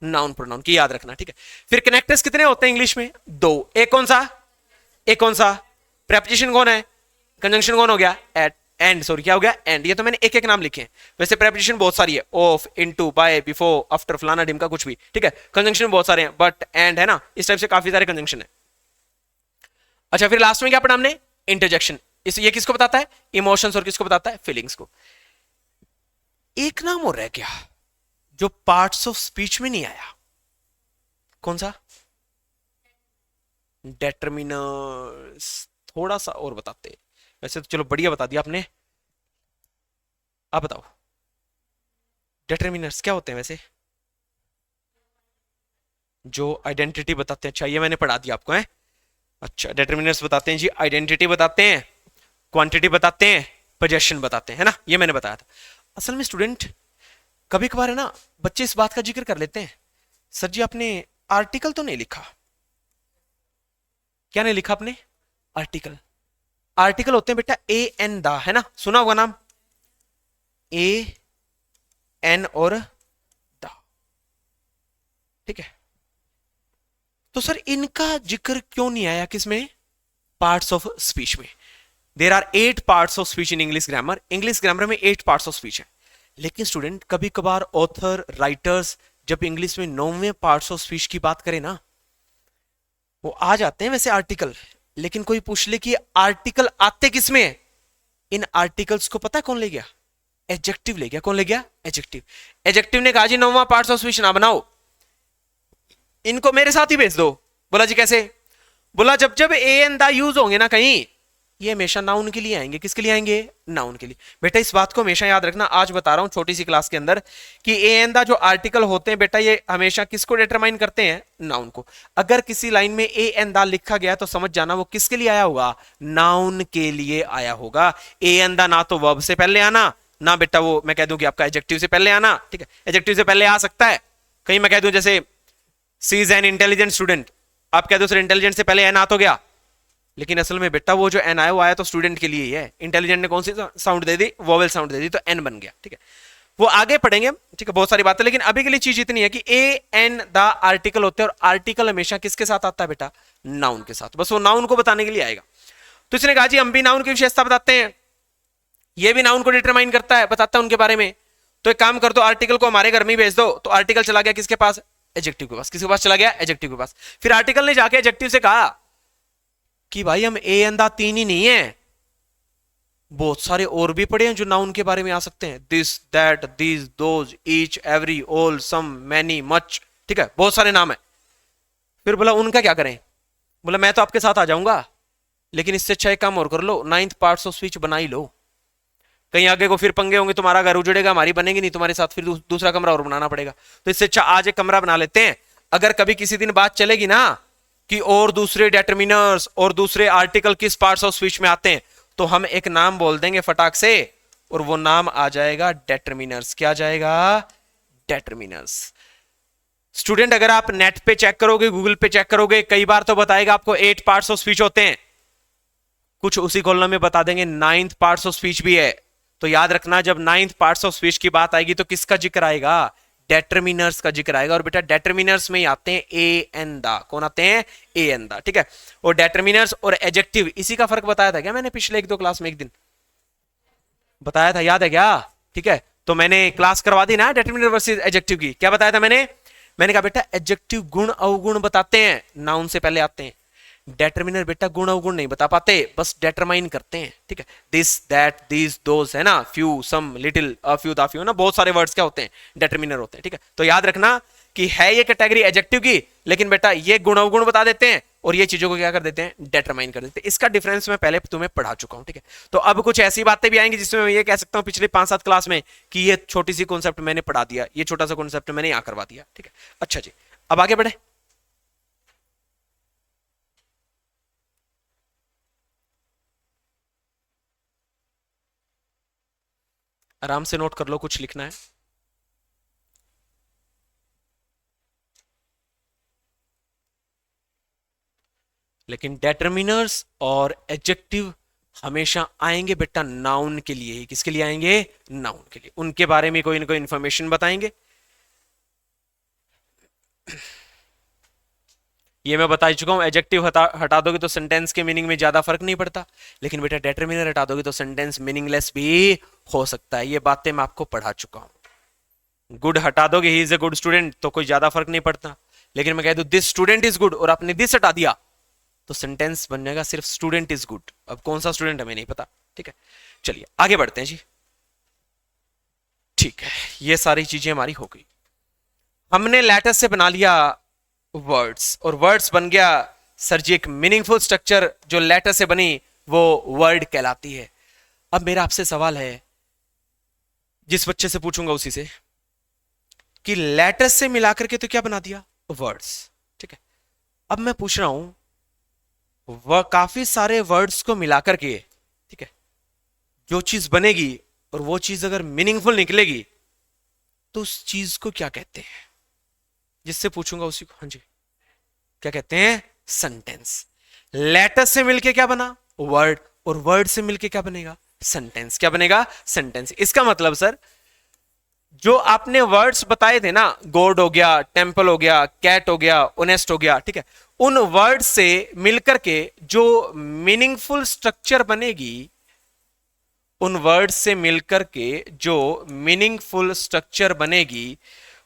नाउन प्रोनाउन की, याद रखना, ठीक है। फिर कनेक्टर्स कितने होते हैं इंग्लिश में, दो। एक कौन सा, एक कौन सा, प्रेपोजिशन कौन है, कंजंक्शन कौन हो गया, एट, एंड, सॉरी क्या हो गया, एंड। ये तो मैंने एक एक नाम लिखे हैं, वैसे प्रेपोजिशन बहुत सारी है, of, into, by, before, after, फलाना ढिमका कुछ भी, ठीक है। कंजंक्शन बहुत सारे हैं, बट, एंड, है ना, इस टाइप से काफी सारे कंजंक्शन है। अच्छा फिर लास्ट में क्या पढ़ा हमने, इंटरजेक्शन। ये किसको बताता है, इमोशंस, और किसको बताता है, फीलिंग्स को। एक नाम और रह गया जो पार्ट्स ऑफ स्पीच में नहीं आया, कौन सा, डेटरमिनर्स। थोड़ा सा और बताते, वैसे तो चलो बढ़िया बता दिया आपने, आप बताओ डेटरमिनर्स क्या होते हैं वैसे, जो आइडेंटिटी बताते हैं। अच्छा ये मैंने पढ़ा दिया आपको है। अच्छा डिटरमिनर्स बताते हैं जी, आइडेंटिटी बताते हैं, क्वांटिटी बताते हैं, पोजेशन बताते हैं, है ना, ये मैंने बताया था। असल में स्टूडेंट कभी कभार है ना बच्चे इस बात का जिक्र कर लेते हैं, सर जी आपने आर्टिकल तो नहीं लिखा। क्या नहीं लिखा आपने, आर्टिकल। आर्टिकल होते हैं बेटा ए एन द, है ना, सुना होगा नाम, ए एन और द, ठीक है। तो सर इनका जिक्र क्यों नहीं आया किसमें, पार्ट्स ऑफ स्पीच में। There are 8 parts of speech in English grammar. English grammar में 8 पार्ट्स ऑफ स्पीच है। लेकिन स्टूडेंट कभी कभार ऑथर, राइटर्स जब इंग्लिश में 9वें पार्ट्स ऑफ स्पीच की बात करें ना, वो आ जाते हैं वैसे आर्टिकल। लेकिन कोई पूछ ले कि आर्टिकल आते किसमें है, इन आर्टिकल्स को पता है कौन ले गया, एडजेक्टिव ले गया। कौन ले गया, एडजेक्टिव। एडजेक्टिव ने कहा जी 9वां पार्ट्स ऑफ स्पीच ना बनाओ, इनको मेरे साथ ही भेज दो। बोला जी कैसे, बोला जब जब ए एन द यूज होंगे ना कहीं, ये हमेशा नाउन के लिए आएंगे। किसके लिए आएंगे, नाउन के लिए। बेटा इस बात को हमेशा याद रखना, आज बता रहा हूं छोटी सी क्लास के अंदर, कि ए एन द जो आर्टिकल होते हैं बेटा ये हमेशा किसको डिटरमाइन करते हैं, नाउन को। अगर किसी लाइन में ए एन द लिखा गया तो समझ जाना वो किसके लिए आया होगा, नाउन के लिए आया होगा। ए एन द ना तो वर्ब से पहले आना, ना बेटा वो मैं कह दूं कि आपका एडजेक्टिव से पहले आना, ठीक है। एडजेक्टिव से पहले आ सकता है, कहीं मैं कह दूं जैसे सी इज एन इंटेलिजेंट स्टूडेंट, आप कह दो सर इंटेलिजेंट से पहले एन आ तो गया, लेकिन असल में बेटा वो जो एन आया वो आया तो स्टूडेंट के लिए ही है। इंटेलिजेंट ने कौन सी साउंड दे दी, वोवेल साउंड दे दी, तो एन बन गया, ठीक है। वो आगे पढ़ेंगे, ठीक है, बहुत सारी बातें। लेकिन अभी के लिए चीज इतनी है कि ए एन द आर्टिकल होते हैं, और आर्टिकल हमेशा किसके साथ आता है बेटा, नाउन के साथ। बस वो नाउन को बताने के लिए आएगा। तो इसने कहा जी हम भी नाउन की विशेषता बताते हैं, ये भी नाउन को डिटरमाइन करता है, बताता है उनके बारे में। तो एक काम कर दो, आर्टिकल को हमारे घर में ही भेज दो। तो आर्टिकल चला गया किसके पास, एडजेक्टिव के पास। किसके पास चला गया, एडजेक्टिव के पास। फिर आर्टिकल ने जाके एडजेक्टिव से कहा कि भाई हम ए एन द 3 ही नहीं है, बहुत सारे और भी पढ़े हैं जो नाउन के बारे में आ सकते हैं, this, that, this, those, each, every, all, some, many, much, ठीक है, बहुत सारे नाम है। फिर बोला उनका क्या करें, बोला मैं तो आपके साथ आ जाऊंगा, लेकिन इससे अच्छा एक काम और कर लो, 9th पार्ट्स ऑफ स्पीच बना ही लो। कहीं आगे को फिर पंगे होंगे, तुम्हारा घर उजड़ेगा, हमारी बनेगी नहीं, तुम्हारे साथ फिर दूसरा कमरा और बनाना पड़ेगा। तो इससे अच्छा आज एक कमरा बना लेते हैं। अगर कभी किसी दिन बात चलेगी ना कि और दूसरे डेटरमिनर्स और दूसरे आर्टिकल किस पार्ट्स ऑफ स्पीच में आते हैं, तो हम एक नाम बोल देंगे फटाक से, और वो नाम आ जाएगा डेटरमिनर्स। क्या जाएगा, डेटरमिनर्स। स्टूडेंट अगर आप नेट पे चेक करोगे, गूगल पे चेक करोगे, कई बार तो बताएगा आपको 8 पार्ट्स ऑफ स्पीच होते हैं, कुछ उसी कॉलम में बता देंगे 9th पार्ट्स ऑफ स्पीच भी है। तो याद रखना जब 9th पार्ट्स ऑफ स्पीच की बात आएगी तो किसका जिक्र आएगा, डेटरमिनर्स का जिक्र आएगा। और बेटा डेटरमिनर्स में ही आते हैं ए एन द। कौन आते हैं, ए एन द, ठीक है। और डेटरमिनर्स और एडजेक्टिव, इसी का फर्क बताया था क्या मैंने पिछले 1-2 क्लास में, एक दिन बताया था, याद है क्या, ठीक है। तो मैंने क्लास करवा दी ना डेटरमिनर वर्सेस एडजेक्टिव की। क्या बताया था मैंने कहा बेटा एडजेक्टिव गुण अवगुण बताते हैं, नाउन से पहले आते हैं। डेटर्मिनर बेटा गुण अवगुण नहीं बता पाते, बस डेटरमाइन करते हैं, ठीक है। दिस दैट दिस दोस है ना, few some little a few the few ना, बहुत सारे वर्ड्स क्या होते हैं, डेटर्मिनर होते हैं, ठीक है। तो याद रखना कि है ये कैटेगरी एडजेक्टिव की, लेकिन बेटा ये गुण अवगुण बता देते हैं और ये चीजों को क्या कर देते हैं, डेटरमाइन कर देते हैं। इसका डिफरेंस मैं पहले तुम्हें पढ़ा चुका हूं, ठीक है। तो अब कुछ ऐसी बातें भी आएंगी जिसमें मैं ये कह सकता हूं पिछले 5-7 क्लास में कि ये छोटी सी कॉन्सेप्ट मैंने पढ़ा दिया, ये छोटा सा कॉन्सेप्ट मैंने यहां करवा दिया, ठीक है। अच्छा जी, अब आगे बढ़े। आराम से नोट कर लो, कुछ लिखना है। लेकिन डेटर्मिनर्स और एडजेक्टिव हमेशा आएंगे बेटा नाउन के लिए ही। किसके लिए आएंगे, नाउन के लिए। उनके बारे में कोई ना कोई इंफॉर्मेशन बताएंगे। ये मैं बता चुका हूं, एडजेक्टिव हटा दोगे तो सेंटेंस के मीनिंग में ज्यादा फर्क नहीं पड़ता, लेकिन बेटा डेटर्मिनर हटा दोगे तो सेंटेंस मीनिंगलेस भी हो सकता है। ये बातें मैं आपको पढ़ा चुका हूं। गुड हटा दोगे, he is a good student, तो कोई ज्यादा फर्क नहीं पड़ता। लेकिन मैं कह दूं दिस स्टूडेंट इज गुड और आपने दिस हटा दिया, तो सेंटेंस बन जाएगा सिर्फ स्टूडेंट इज गुड। अब कौन सा स्टूडेंट हमें नहीं पता, ठीक है। चलिए आगे बढ़ते हैं जी। ठीक है, ये सारी चीजें हमारी हो गई। हमने लेटर से बना लिया वर्ड्स, और वर्ड्स बन गया सर जी एक मीनिंगफुल स्ट्रक्चर जो लेटर से बनी वो वर्ड कहलाती है। अब मेरा आपसे सवाल है, जिस बच्चे से पूछूंगा उसी से, कि लेटर से मिलाकर के तो क्या बना दिया, वर्ड्स, ठीक है। अब मैं पूछ रहा हूं वह काफी सारे वर्ड्स को मिलाकर के, ठीक है, जो चीज बनेगी और वो चीज अगर मीनिंगफुल निकलेगी तो उस चीज को क्या कहते हैं, जिससे पूछूंगा उसी को। हाँ जी, क्या कहते हैं, सेंटेंस। लेटर से मिलके क्या बना, वर्ड, और वर्ड से मिलके क्या बनेगा, सेंटेंस। क्या बनेगा, सेंटेंस। इसका मतलब सर जो आपने वर्ड्स बताए थे ना, गॉड हो गया, टेम्पल हो गया, कैट हो गया, ऑनेस्ट हो गया, ठीक है, उन वर्ड से मिलकर के जो मीनिंगफुल स्ट्रक्चर बनेगी, उन वर्ड से मिलकर के जो मीनिंगफुल स्ट्रक्चर बनेगी,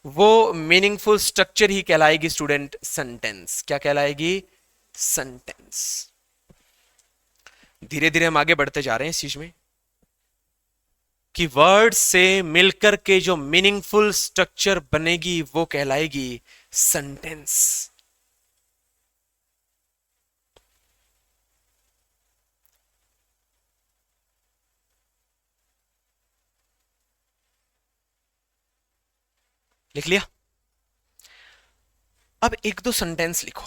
वो मीनिंगफुल स्ट्रक्चर ही कहलाएगी स्टूडेंट सेंटेंस। क्या कहलाएगी, सेंटेंस। धीरे धीरे हम आगे बढ़ते जा रहे हैं इस चीज में कि वर्ड से मिलकर के जो मीनिंगफुल स्ट्रक्चर बनेगी वो कहलाएगी सेंटेंस। लिख लिया। अब एक दो सेंटेंस लिखो।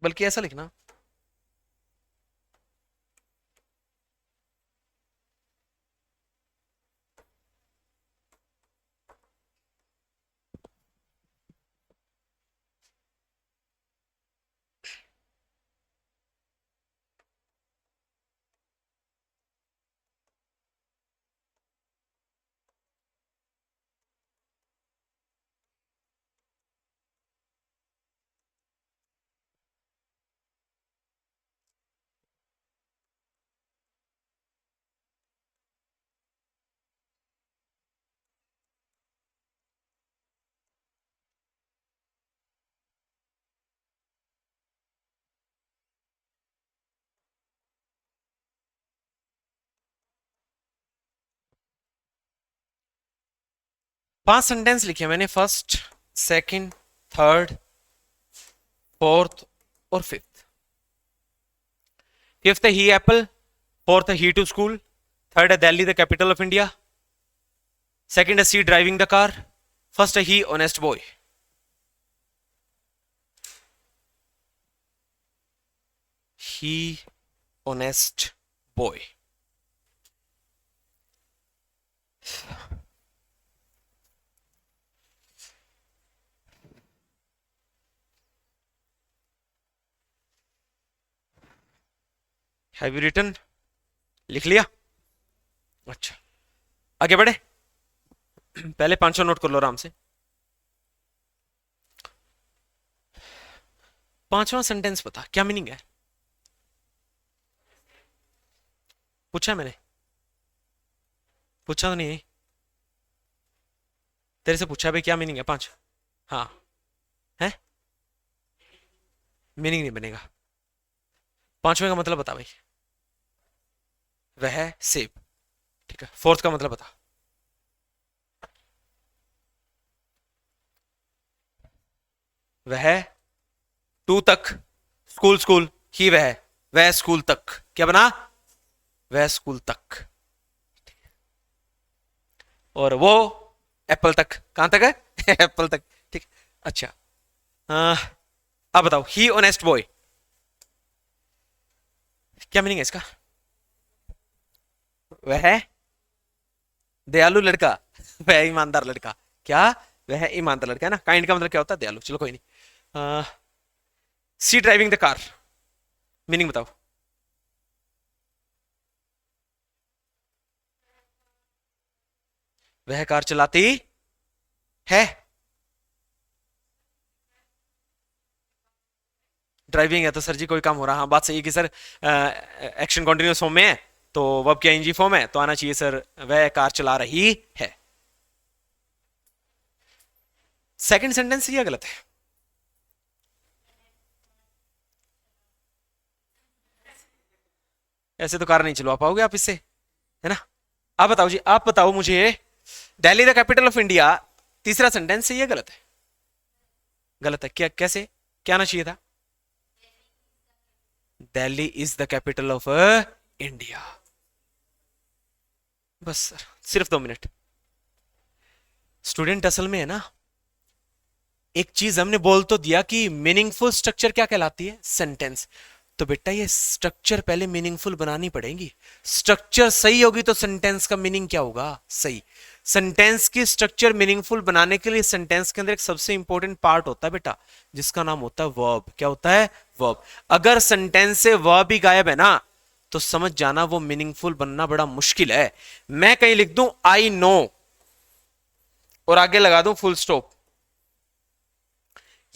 बल्कि ऐसा लिखना, पांच सेंटेंस लिखे मैंने, फर्स्ट, सेकंड, थर्ड, फोर्थ और फिफ्थ। फिफ्थ है ही एप्पल, फोर्थ है ही टू स्कूल, थर्ड है Delhi the capital of India, second है she driving the car, first है he honest boy. He honest boy. Have you written? लिख लिया? अच्छा, आगे बढ़े। पहले पांचों नोट कर लो आराम से। पांचवा सेंटेंस बता क्या मीनिंग है। पूछा मैंने? पूछा तो नहीं? तेरे से पूछा भाई क्या मीनिंग है पांच? हाँ है, मीनिंग नहीं बनेगा। पांचवे का मतलब बता भाई। वह सेब। ठीक है, फोर्थ का मतलब बता। वह टू तक, स्कूल स्कूल, ही वह स्कूल तक, क्या बना? वह स्कूल तक। और वो एप्पल तक, कहां तक है? एप्पल तक। ठीक। अच्छा, अब बताओ, ही ऑनेस्ट बॉय, क्या मीनिंग है इसका? वह दयालु लड़का, वह ईमानदार लड़का। क्या? वह ईमानदार लड़का है ना। काइंड का मतलब क्या होता है? दयालु। चलो कोई नहीं। सी ड्राइविंग द कार, मीनिंग बताओ। वह कार चलाती है। ड्राइविंग है तो सर जी कोई काम हो रहा। हाँ बात सही है कि सर एक्शन कॉन्टिन्यूस फॉर्म में है तो वर्ब की आईएनजी फॉर्म है तो आना चाहिए सर वह कार चला रही है। सेकंड सेंटेंस ये गलत है। ऐसे तो कार नहीं चलवा पाओगे आप इससे, है ना। आप बताओ जी, आप बताओ मुझे, Delhi the capital of India, तीसरा सेंटेंस ये गलत है। गलत है क्या? कैसे? क्या आना चाहिए था? Delhi is the capital of India. बस सर, सिर्फ 2 मिनट। स्टूडेंट असल में है ना, एक चीज हमने बोल तो दिया कि मीनिंगफुल स्ट्रक्चर क्या कहलाती है? सेंटेंस। तो बेटा ये स्ट्रक्चर पहले मीनिंगफुल बनानी पड़ेगी। स्ट्रक्चर सही होगी तो सेंटेंस का मीनिंग क्या होगा? सही। सेंटेंस की स्ट्रक्चर मीनिंगफुल बनाने के लिए सेंटेंस के अंदर एक सबसे इंपॉर्टेंट पार्ट होता है बेटा, जिसका नाम होता है वर्ब। क्या होता है? वर्ब। अगर सेंटेंस से वर्ब ही गायब है ना तो समझ जाना वो मीनिंगफुल बनना बड़ा मुश्किल है। मैं कहीं लिख दूं आई नो और आगे लगा दूं फुल स्टॉप,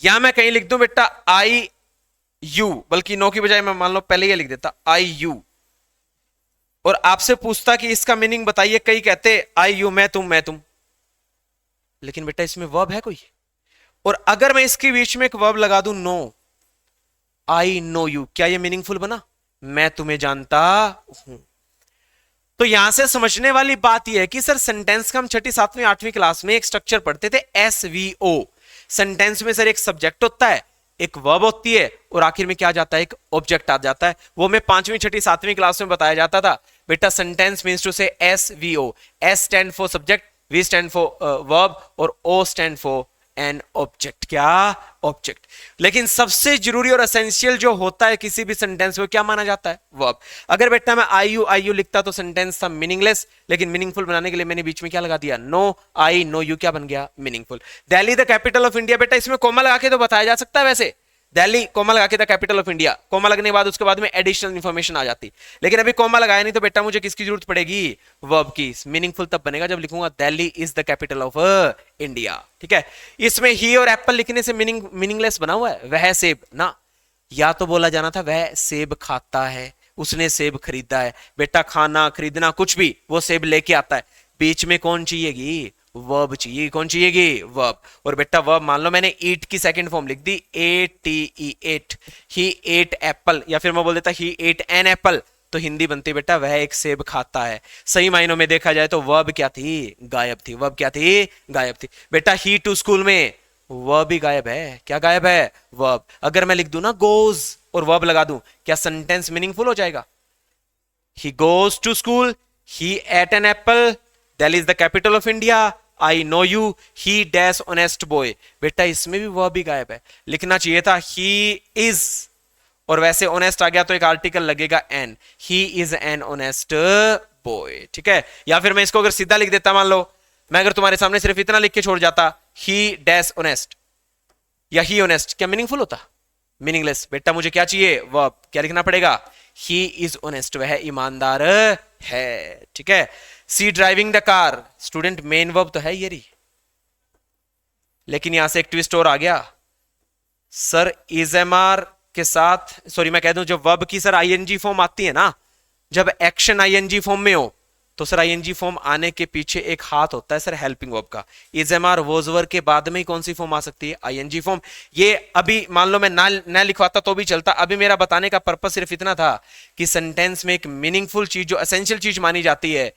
या मैं कहीं लिख दूं बेटा आई यू, बल्कि नो की बजाय मैं मान लो पहले ये लिख देता आई यू, और आपसे पूछता कि इसका मीनिंग बताइए, कई कहते आई यू, मैं तुम। लेकिन बेटा इसमें वर्ब है कोई? और अगर मैं इसके बीच में एक वर्ब लगा दूं नो, आई नो यू, क्या ये मीनिंगफुल बना? मैं तुम्हें जानता हूं। तो यहां से समझने वाली बात यह है कि सर सेंटेंस का हम छठी सातवीं आठवीं क्लास में एक स्ट्रक्चर पढ़ते थे, एसवीओ। सेंटेंस में सर एक सब्जेक्ट होता है, एक वर्ब होती है और आखिर में क्या आ जाता है? एक ऑब्जेक्ट आ जाता है। वो मैं पांचवीं छठी सातवीं क्लास में बताया जाता था बेटा। Sentence means to say SVO. S stand for subject, V stand for verb और O stand for an object. क्या? ऑब्जेक्ट। लेकिन सबसे जरूरी और एसेंशियल जो होता है किसी भी सेंटेंस में क्या माना जाता है? वर्ब। अगर बेटा मैं आई यू लिखता तो सेंटेंस था मीनिंगलेस, लेकिन मीनिंगफुल बनाने के लिए मैंने बीच में क्या लगा दिया? नो आई नो यू, क्या बन गया? Meaningful. Delhi the capital of India, बेटा इसमें कोमा लगा के तो बताया जा सकता है वैसे, दिल्ली कोमा लगा के था कैपिटल ऑफ इंडिया, कोमा लगने के बाद उसके बाद में एडिशनल इंफॉर्मेशन आ जाती। लेकिन अभी कोमा लगाया नहीं तो बेटा मुझे किसकी जरूरत पड़ेगी? वर्ब की। मीनिंगफुल तब बनेगा जब लिखूंगा Delhi is the capital of India. ठीक है। इसमें ही और एप्पल लिखने से मीनिंगलेस बना हुआ है। वह सेब ना, या तो बोला जाना था वह सेब खाता है, उसने सेब खरीदा है। बेटा खाना खरीदना कुछ भी, वो सेब लेके आता है। बीच में कौन चाहिएगी? वर्ब चाहिए। कौन चाहिएगी? वर्ब। और बेटा वर्ब मान लो मैंने ईट की सेकंड फॉर्म लिख दी, A T E, ate. He ate apple, या फिर मैं बोल देता ही एट एन एप्पल, तो हिंदी बनती बेटा वह एक सेब खाता है। सही मायनों में देखा जाए तो वर्ब क्या थी? गायब थी। वर्ब क्या थी? गायब थी। बेटा ही टू स्कूल में वर्ब ही गायब है। क्या गायब है? वर्ब। अगर मैं लिख दूं ना गोज और वर्ब लगा दूं, क्या सेंटेंस मीनिंगफुल हो जाएगा? He goes to school, he ate an apple, Delhi is the capital of India, I know you, he dash honest boy. बेटा इसमें भी वर्ब ही गायब है। लिखना चाहिए था ही इज, और वैसे ऑनेस्ट आ गया तो एक आर्टिकल लगेगा an, he is an honest boy. ठीक है। या फिर मैं इसको अगर सीधा लिख देता, मान लो मैं अगर तुम्हारे सामने सिर्फ इतना लिख के छोड़ जाता, ही डैश ऑनेस्ट या ही ऑनेस्ट, क्या मीनिंगफुल होता? मीनिंगलेस। बेटा मुझे क्या चाहिए? वर्ब। क्या लिखना पड़ेगा? ही इज ऑनेस्ट, वह ईमानदार है। ठीक है। She driving the car, student main verb तो है ये रही, लेकिन यहां से एक ट्विस्ट और आ गया सर। इज एम आर के साथ, सॉरी मैं कह दूं, जब वर्ब की सर आईएनजी फॉर्म आती है ना, जब एक्शन आईएनजी फॉर्म में हो तो सर आईएनजी फॉर्म आने के पीछे एक हाथ होता है सर हेल्पिंग वर्ब का। Is am are was were के बाद में ही कौन सी फॉर्म आ सकती है? ING form. ये अभी मान लो मैं ना लिखवाता तो भी चलता, अभी मेरा बताने का पर्पस सिर्फ इतना था कि सेंटेंस में एक मीनिंगफुल चीज, जो एसेंशियल चीज मानी जाती है,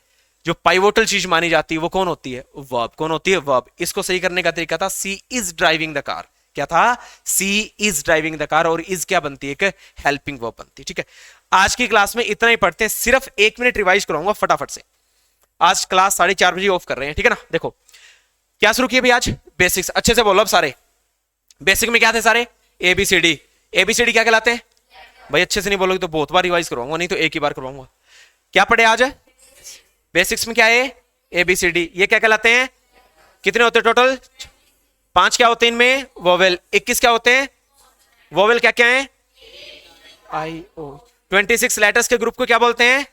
जो पाइवोटल चीज मानी जाती है, वो कौन होती है? वर्ब। कौन होती है? वर्ब। इसको सही करने का तरीका था सी इज ड्राइविंग द कार। क्या था? सी इज ड्राइविंग द कार, और इज क्या बनती है? एक हेल्पिंग वर्ब बनती है। ठीक है। आज की क्लास में इतना ही पढ़ते हैं, सिर्फ 1 मिनट रिवाइज कराऊंगा फटाफट से। आज क्लास 4:30 बजे ऑफ कर रहे हैं, ठीक है ना। देखो क्या शुरू किए भाई आज? बेसिक्स। अच्छे से बोलो अब सारे। बेसिक में क्या थे सारे? एबीसीडी। एबीसीडी क्या कहलाते हैं भाई? अच्छे से नहीं बोलोगे तो बहुत बार रिवाइज करवाऊंगा, नहीं तो एक ही बार करवाऊंगा। क्या पढ़े आज? बेसिक्स में क्या है? एबीसीडी। ये क्या कहलाते हैं? कितने होते हैं टोटल? 5 क्या होते हैं इनमें? वोवेल। 21 क्या होते हैं? वोवेल क्या क्या है? आई ओ। 26 लेटर्स के ग्रुप को क्या बोलते हैं?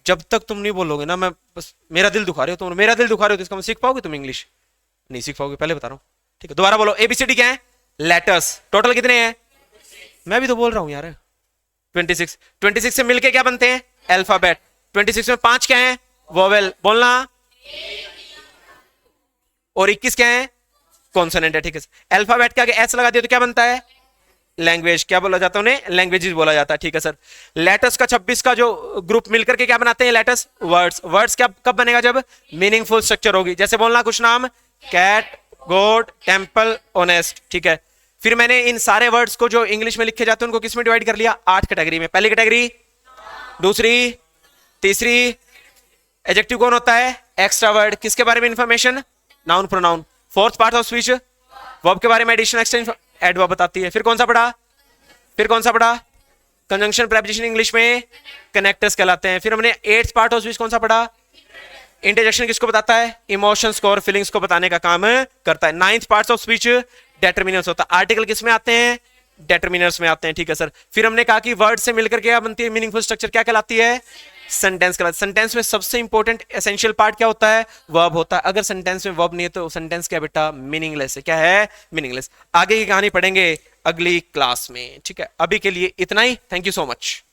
जब तक तुम नहीं बोलोगे ना, मैं बस मेरा दिल दुखा रहे हो तुम, मेरा दिल दुखा रहे हो तो इसका मैं सीख पाओगे तुम इंग्लिश? नहीं सीख पाओगे, पहले बता रहा हूं। ठीक है, दोबारा बोलो। एबीसीडी क्या है? लेटर्स। टोटल कितने हैं? मैं भी तो बोल रहा हूं यार। 26। 26 से मिलके क्या बनते हैं? अल्फाबेट। 26 में 5 क्या है? वोवेल। बोलना। और 21 क्या है? कॉन्सोनेंट है। ठीक है। अल्फाबेट के आगे एस लगा दिया तो क्या बनता है? लैंग्वेज। क्या बोला जाता है उन्हें? लैंग्वेजेस बोला जाता है। ठीक है सर। लेटर्स का 26 का जो ग्रुप मिलकर के क्या बनाते हैं? लेटर्स। वर्ड्स। वर्ड्स क्या कब बनेगा? जब मीनिंगफुल स्ट्रक्चर होगी। जैसे बोलना कुछ नाम, कैट, गोट, टेम्पल, ऑनेस्ट। ठीक है। फिर मैंने इन सारे वर्ड्स को जो इंग्लिश में लिखे जाते हैं उनको किस में डिवाइड कर लिया? 8 कैटेगरी में। पहली कैटेगरी, दूसरी, तीसरी। एडजेक्टिव कौन होता है? Extra word. किसके बारे में information? Noun, pronoun. Fourth part of speech, verb के बारे में एडिशन, एक्सटेंशन, एडवर्ब बताती है। फिर कौन सा पढ़ा? फिर कौन सा पढ़ा? कंजंक्शन, प्रेपोजिशन, इंग्लिश में कनेक्टर्स कहलाते हैं। फिर हमने 8th पार्ट ऑफ स्पीच कौन सा पढ़ा? इंटरजेक्शन किसको बताता है? इमोशंस को और फीलिंग्स को बताने का काम करता है। 9th पार्ट ऑफ स्पीच डेटरमिनर्स होता है। आर्टिकल किस में आते हैं? डेटरमिनर्स में आते हैं। ठीक है सर। फिर हमने कहा कि वर्ड से मिलकर क्या बनती है? मीनिंगफुल स्ट्रक्चर क्या कहलाती है? सेंटेंस कहलाती है। सेंटेंस में सबसे इंपॉर्टेंट एसेंशियल पार्ट क्या होता है? वर्ब होता है। अगर सेंटेंस में वर्ब नहीं है तो सेंटेंस क्या बेटा? मीनिंगलेस है। क्या है? मीनिंगलेस। आगे की कहानी पढ़ेंगे अगली क्लास में। ठीक है, अभी के लिए इतना ही। Thank you so much.